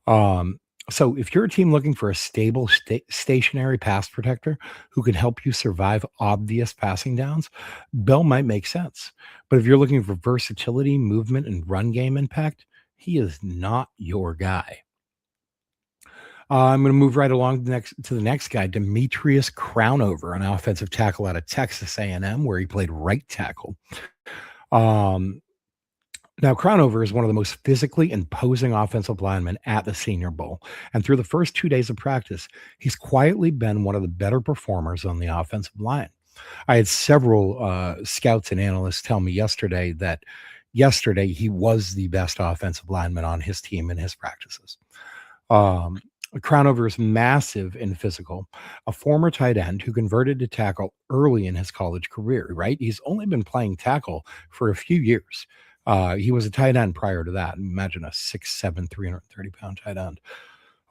Um, so if you're a team looking for a stable stationary pass protector who can help you survive obvious passing downs, Bell might make sense. But if you're looking for versatility, movement, and run game impact, he is not your guy. I'm going to move right along to the next guy, Demetrius Crownover, an offensive tackle out of Texas A&M, where he played right tackle. Um, Now, Crownover is one of the most physically imposing offensive linemen at the Senior Bowl. And through the first 2 days of practice, he's quietly been one of the better performers on the offensive line. I had several scouts and analysts tell me yesterday he was the best offensive lineman on his team in his practices. Um, Crownover is massive and physical, a former tight end who converted to tackle early in his college career, right? He's only been playing tackle for a few years. He was a tight end prior to that. Imagine a 6'7", 330-pound tight end.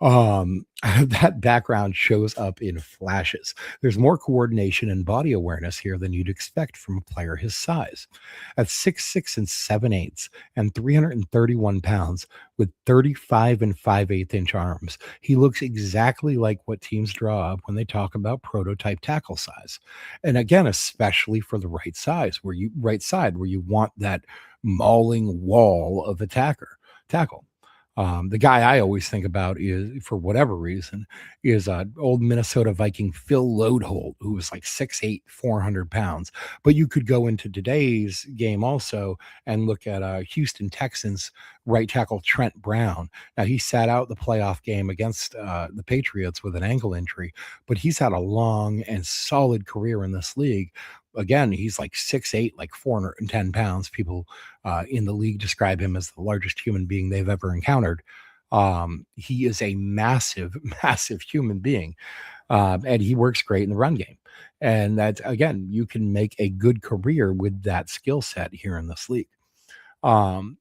That background shows up in flashes. There's more coordination and body awareness here than you'd expect from a player his size. At 6'6" and 7/8 and 331 pounds with 35 and 5/8 inch arms, he looks exactly like what teams draw up when they talk about prototype tackle size. And again, especially for the right side where you want that mauling wall of tackle. The guy I always think about is, for whatever reason, is old Minnesota Viking Phil Lodeholt, who was like 6'8", 400 pounds. But you could go into today's game also and look at Houston Texans right tackle Trent Brown. Now, he sat out the playoff game against the Patriots with an ankle injury, but he's had a long and solid career in this league. Again, he's like 6'8", like 410 pounds. People in the league describe him as the largest human being they've ever encountered. He is a massive, massive human being, and he works great in the run game. And that's, again, you can make a good career with that skill set here in this league. Um,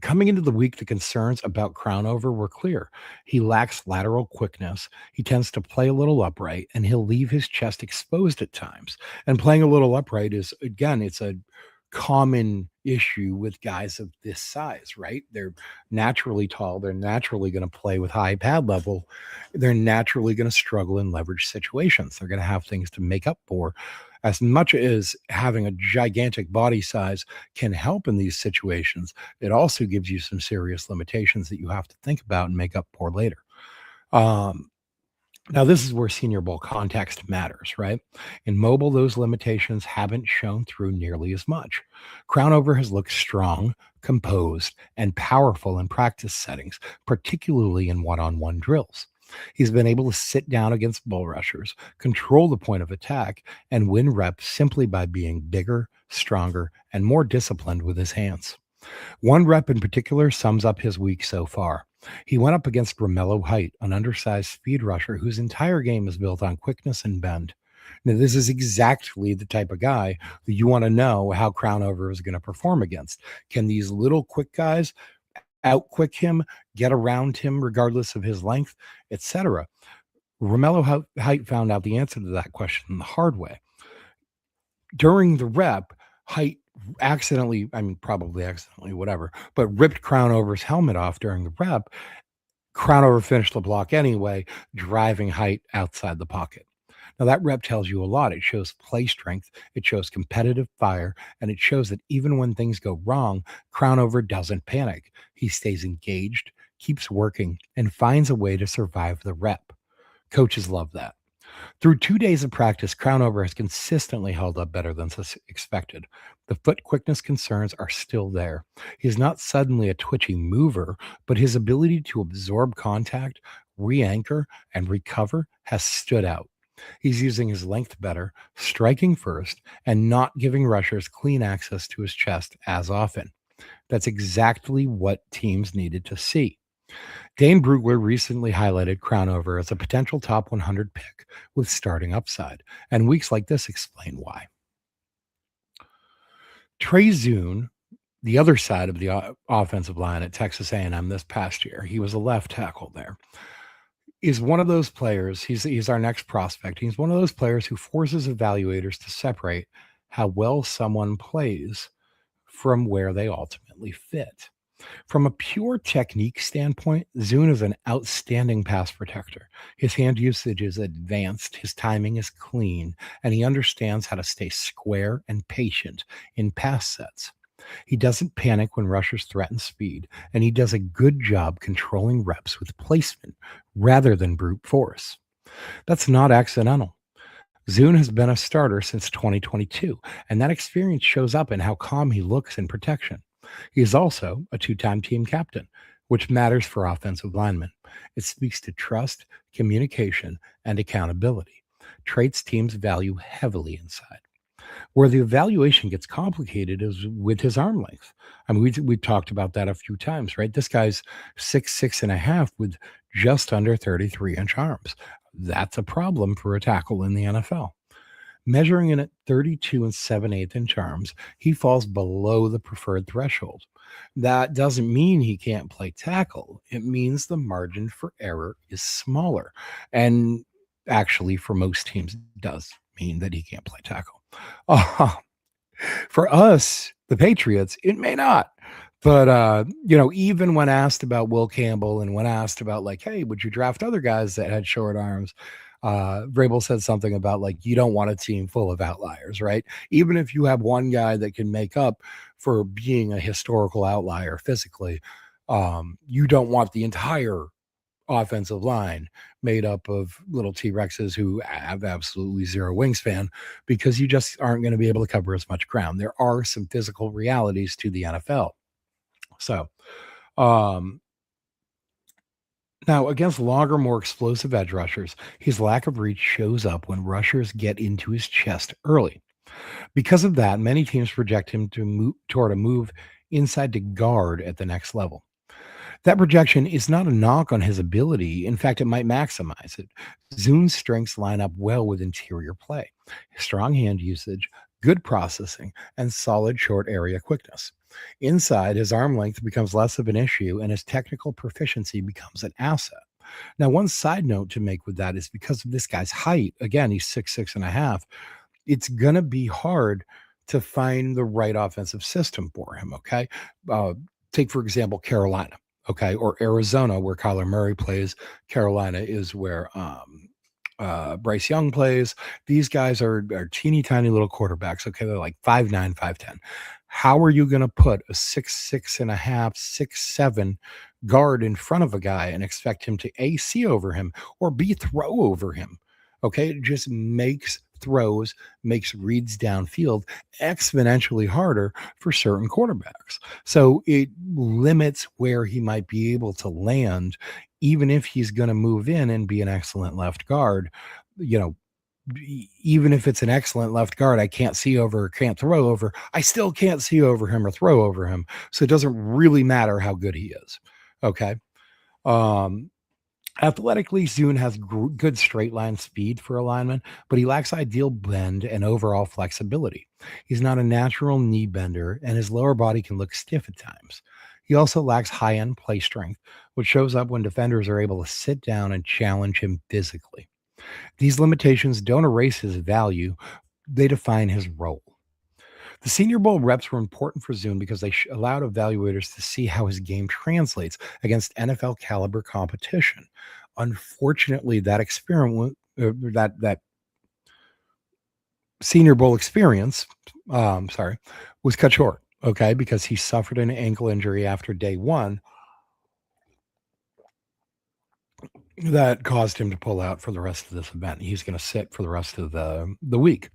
Coming into the week, the concerns about Crownover were clear. He lacks lateral quickness. He tends to play a little upright, and he'll leave his chest exposed at times. And playing a little upright is, again, it's a common issue with guys of this size, right? They're naturally tall. They're naturally going to play with high pad level. They're naturally going to struggle in leverage situations. They're going to have things to make up for. As much as having a gigantic body size can help in these situations, it also gives you some serious limitations that you have to think about and make up for later. Um, Now, this is where Senior Bowl context matters, right? In mobile, those limitations haven't shown through nearly as much. Crownover has looked strong, composed, and powerful in practice settings, particularly in one-on-one drills. He's been able to sit down against bull rushers, control the point of attack, and win reps simply by being bigger, stronger, and more disciplined with his hands. One rep in particular sums up his week so far. He went up against Romello Height, an undersized speed rusher whose entire game is built on quickness and bend. Now, this is exactly the type of guy that you want to know how Crownover is going to perform against. Can these little quick guys outquick him, get around him regardless of his length, etc.? Romello Height found out the answer to that question the hard way. During the rep, height accidentally, I mean, probably accidentally, whatever, but ripped Crownover's helmet off during the rep. Crownover finished the block anyway, driving height outside the pocket. Now, that rep tells you a lot. It shows play strength, it shows competitive fire, and it shows that even when things go wrong, Crownover doesn't panic. He stays engaged, keeps working, and finds a way to survive the rep. Coaches love that. Through 2 days of practice, Crownover has consistently held up better than expected. The foot quickness concerns are still there. He's not suddenly a twitchy mover, but his ability to absorb contact, re anchor, and recover has stood out. He's using his length better, striking first, and not giving rushers clean access to his chest as often. That's exactly what teams needed to see. Dane Brugler recently highlighted Crownover as a potential top 100 pick with starting upside, and weeks like this explain why. Trey Zune, the other side of the offensive line at Texas A&M this past year, he was a left tackle there, is one of those players. He's our next prospect. He's one of those players who forces evaluators to separate how well someone plays from where they ultimately fit. From a pure technique standpoint, Zune is an outstanding pass protector. His hand usage is advanced, his timing is clean, and he understands how to stay square and patient in pass sets. He doesn't panic when rushers threaten speed, and he does a good job controlling reps with placement rather than brute force. That's not accidental. Zune has been a starter since 2022, and that experience shows up in how calm he looks in protection. He is also a 2 time team captain, which matters for offensive linemen. It speaks to trust, communication, and accountability, traits teams value heavily inside. Where the evaluation gets complicated is with his arm length. I mean, we talked about that a few times, right? This guy's 6'6" with just under 33-inch arms. That's a problem for a tackle in the NFL. Measuring in at 32 and 7/8 inch arms, he falls below the preferred threshold. That doesn't mean he can't play tackle. It means the margin for error is smaller. And actually, for most teams, it does mean that he can't play tackle. Uh, for us, the Patriots, it may not. But even when asked about Will Campbell and when asked about like, hey, would you draft other guys that had short arms? Vrabel said something about like you don't want a team full of outliers, right? Even if you have one guy that can make up for being a historical outlier physically, you don't want the entire offensive line made up of little T-Rexes who have absolutely zero wingspan because you just aren't going to be able to cover as much ground. There are some physical realities to the NFL. So, um, now against longer, more explosive edge rushers, his lack of reach shows up when rushers get into his chest early. Because of that, many teams project him to move toward a move inside to guard at the next level. That projection is not a knock on his ability. In fact, it might maximize it. Zune's strengths line up well with interior play, strong hand usage, good processing, and solid short area quickness. Inside, his arm length becomes less of an issue and his technical proficiency becomes an asset. Now, one side note to make with that is because of this guy's height, again, he's 6'6.5", it's going to be hard to find the right offensive system for him. Okay. Uh, Take, for example, Carolina. Okay. Or Arizona, where Kyler Murray plays. Carolina is where Bryce Young plays. These guys are teeny tiny little quarterbacks. Okay. They're like 5'9", 5'10". How are you going to put a 6'6.5", 6'7" guard in front of a guy and expect him to A, see over him, or B, throw over him? Okay. It just makes throws, makes reads downfield exponentially harder for certain quarterbacks. So it limits where he might be able to land, even if he's going to move in and be an excellent left guard. You know, even if it's an excellent left guard, I can't see over or can't throw over. I still can't see over him or throw over him. So it doesn't really matter how good he is. Okay. Um, Athletically, Zune has good straight line speed for a lineman, but he lacks ideal bend and overall flexibility. He's not a natural knee bender, and his lower body can look stiff at times. He also lacks high end play strength, which shows up when defenders are able to sit down and challenge him physically. These limitations don't erase his value, they define his role. The Senior Bowl reps were important for Zoom because they allowed evaluators to see how his game translates against NFL caliber competition. Unfortunately, that experiment, that Senior Bowl experience, sorry, was cut short. Okay, because he suffered an ankle injury after day one that caused him to pull out for the rest of this event. He's going to sit for the rest of the week.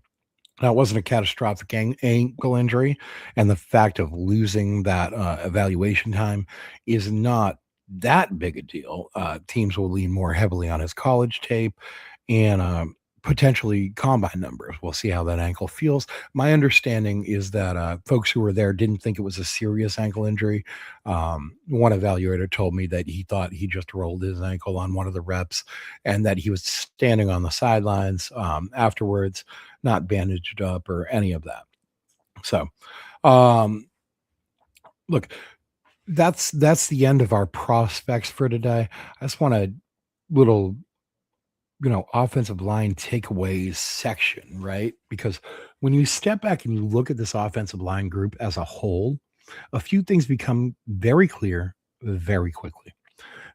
Now, it wasn't a catastrophic ankle injury, and the fact of losing that evaluation time is not that big a deal. Teams will lean more heavily on his college tape and potentially combine numbers. We'll see how that ankle feels. My understanding is that folks who were there didn't think it was a serious ankle injury. One evaluator told me that he thought he just rolled his ankle on one of the reps and that he was standing on the sidelines afterwards, not bandaged up or any of that. So, um, look, that's the end of our prospects for today. I just want a little offensive line takeaways section, right? Because when you step back and you look at this offensive line group as a whole, a few things become very clear very quickly.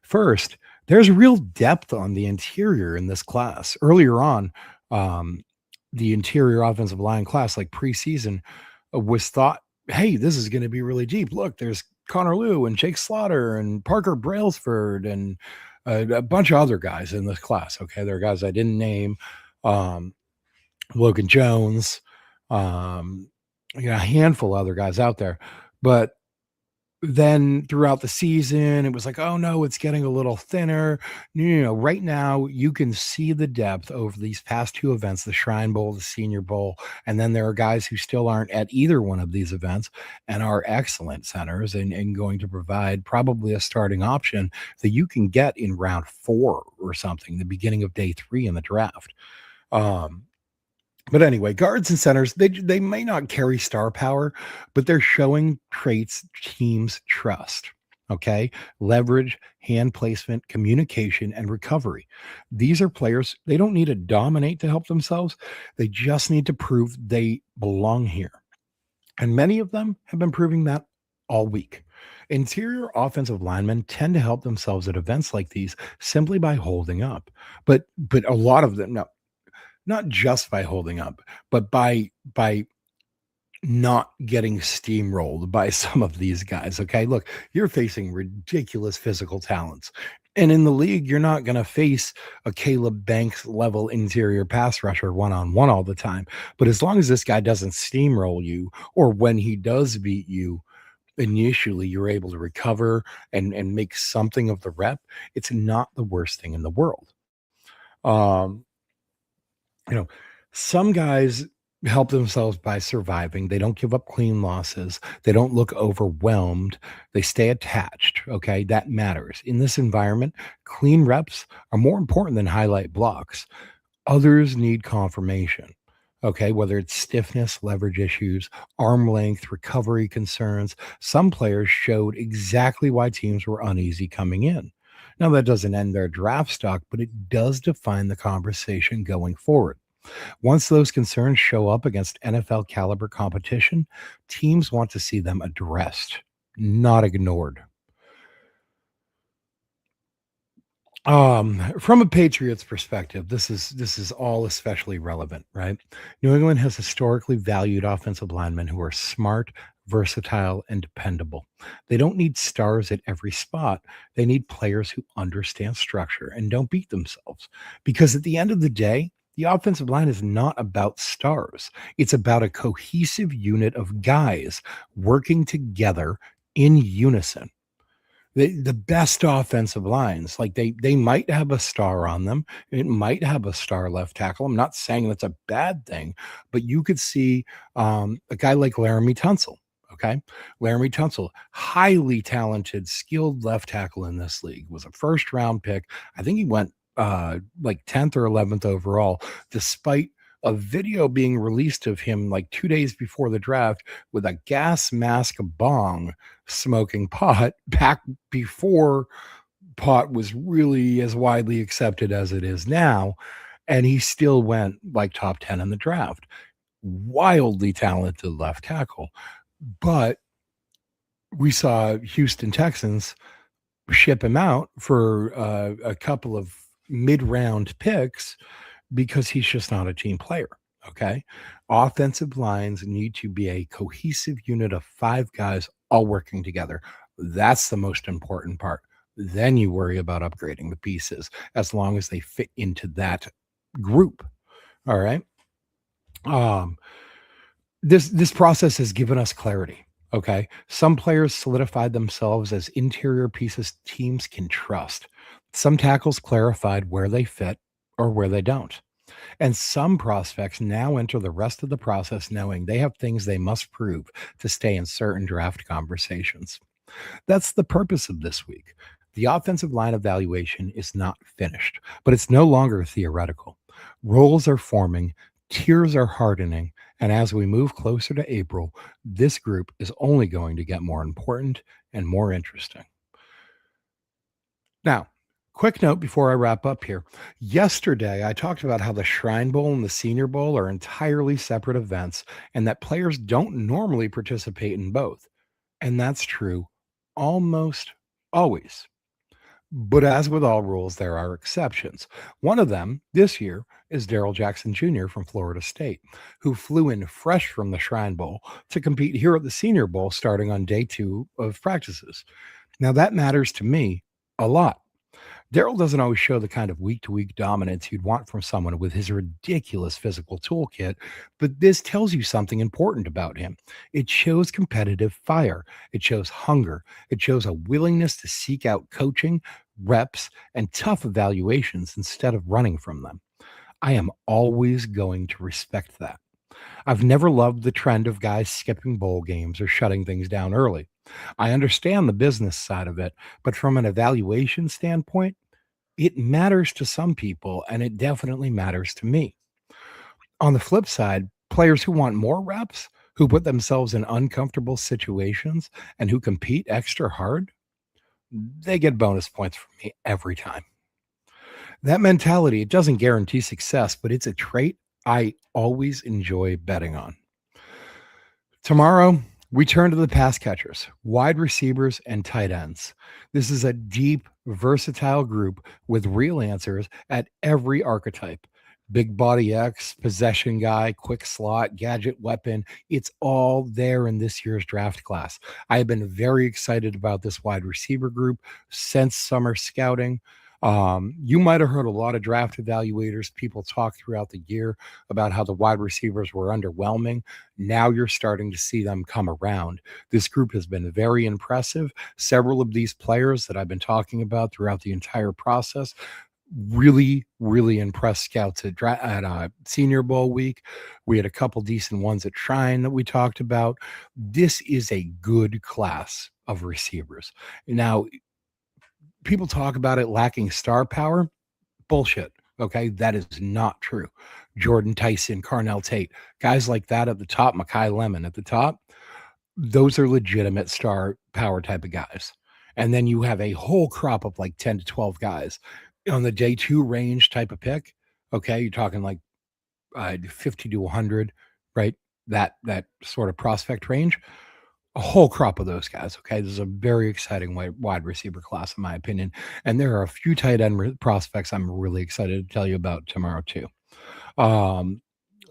First, there's real depth on the interior in this class. Earlier on, um, the interior offensive line class, like preseason, was thought, hey, this is going to be really deep. Look, there's Connor Liu and Jake Slaughter and Parker Brailsford and a bunch of other guys in this class. Okay, there are guys I didn't name, um, Logan Jones, a handful of other guys out there, but then throughout the season, it was like, oh no, it's getting a little thinner. Right now you can see the depth over these past two events, the Shrine Bowl, the Senior Bowl. And then there are guys who still aren't at either one of these events and are excellent centers and going to provide probably a starting option that you can get in round 4 or something, the beginning of day 3 in the draft. Um, but anyway, guards and centers, they may not carry star power, but they're showing traits teams trust. Okay. Leverage, hand placement, communication, and recovery. These are players, they don't need to dominate to help themselves. They just need to prove they belong here. And many of them have been proving that all week. Interior offensive linemen tend to help themselves at events like these simply by holding up. But a lot of them, no, not just by holding up, but by not getting steamrolled by some of these guys. Okay. Look, you're facing ridiculous physical talents. And in the league, you're not going to face a Caleb Banks level interior pass rusher one on one all the time. But as long as this guy doesn't steamroll you, or when he does beat you, initially you're able to recover and make something of the rep, it's not the worst thing in the world. Um, you know, some guys help themselves by surviving. They don't give up clean losses. They don't look overwhelmed. They stay attached. Okay. That matters. In this environment, clean reps are more important than highlight blocks. Others need confirmation. Okay. Whether it's stiffness, leverage issues, arm length, recovery concerns, some players showed exactly why teams were uneasy coming in. Now, that doesn't end their draft stock, but it does define the conversation going forward. Once those concerns show up against NFL caliber competition, teams want to see them addressed, not ignored. From a Patriots perspective, this is all especially relevant, right? New England has historically valued offensive linemen who are smart, versatile, and dependable. They don't need stars at every spot. They need players who understand structure and don't beat themselves. Because at the end of the day, the offensive line is not about stars. It's about a cohesive unit of guys working together in unison. The best offensive lines, like they might have a star on them. It might have a star left tackle. I'm not saying that's a bad thing, but you could see a guy like Laramie Tunsil. Okay. Laramie Tunsil, highly talented, skilled left tackle in this league, was a first round pick. I think he went like 10th or 11th overall, despite a video being released of him like 2 days before the draft with a gas mask bong smoking pot back before pot was really as widely accepted as it is now. And he still went like top 10 in the draft. wildly talented left tackle. But we saw Houston Texans ship him out for a couple of mid-round picks because he's just not a team player. Okay. Offensive lines need to be a cohesive unit of five guys all working together. That's the most important part. Then you worry about upgrading the pieces as long as they fit into that group. All right. Um, this process has given us clarity. Okay. Some players solidified themselves as interior pieces teams can trust. Some tackles clarified where they fit or where they don't. And some prospects now enter the rest of the process knowing they have things they must prove to stay in certain draft conversations. That's the purpose of this week. The offensive line evaluation is not finished, but it's no longer theoretical. Roles are forming, tiers are hardening, and as we move closer to April, this group is only going to get more important and more interesting. Now, quick note before I wrap up here. Yesterday, I talked about how the Shrine Bowl and the Senior Bowl are entirely separate events and that players don't normally participate in both. And that's true almost always. But as with all rules, there are exceptions. One of them this year is Daryl Jackson Jr. from Florida State, who flew in fresh from the Shrine Bowl to compete here at the Senior Bowl starting on day 2 of practices. Now, that matters to me a lot. Daryl doesn't always show the kind of week to week dominance you'd want from someone with his ridiculous physical toolkit, but this tells you something important about him. It shows competitive fire, it shows hunger, it shows a willingness to seek out coaching, reps, and tough evaluations instead of running from them. I am always going to respect that. I've never loved the trend of guys skipping bowl games or shutting things down early. I understand the business side of it, but from an evaluation standpoint, it matters to some people and it definitely matters to me. On the flip side, players who want more reps, who put themselves in uncomfortable situations, and who compete extra hard, they get bonus points from me every time. That mentality, it doesn't guarantee success, but it's a trait I always enjoy betting on. Tomorrow, we turn to the pass catchers, wide receivers, and tight ends. This is a deep, versatile group with real answers at every archetype. Big body X, possession guy, quick slot, gadget weapon. It's all there in this year's draft class. I have been very excited about this wide receiver group since summer scouting. You might have heard a lot of draft evaluators, people talk throughout the year about how the wide receivers were underwhelming. Now you're starting to see them come around. This group has been very impressive. Several of these players that I've been talking about throughout the entire process really impressed scouts at Senior Bowl week. We had a couple decent ones at Shrine that we talked about. This is a good class of receivers. Now, people talk about it lacking star power. Bullshit. Okay. That is not true. Jordan Tyson, Carnell Tate, guys like that at the top, Makai Lemon at the top, those are legitimate star power type of guys. And then you have a whole crop of like 10 to 12 guys on the day 2 range type of pick. Okay. You're talking like 50 to 100, right? That sort of prospect range, a whole crop of those guys. Okay, this is a very exciting wide receiver class, in my opinion, and there are a few tight end prospects I'm really excited to tell you about tomorrow too. Um,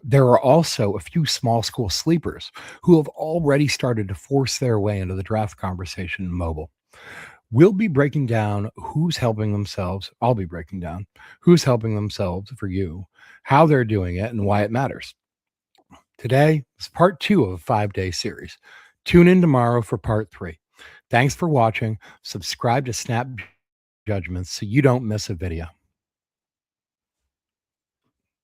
there are also a few small school sleepers who have already started to force their way into the draft conversation in mobile. We'll be breaking down who's helping themselves. I'll be breaking down who's helping themselves for you, how they're doing it, and why it matters. Today is part 2 of a 5-day series. Tune in tomorrow for part 3. Thanks for watching. Subscribe to Snap Judgments so you don't miss a video.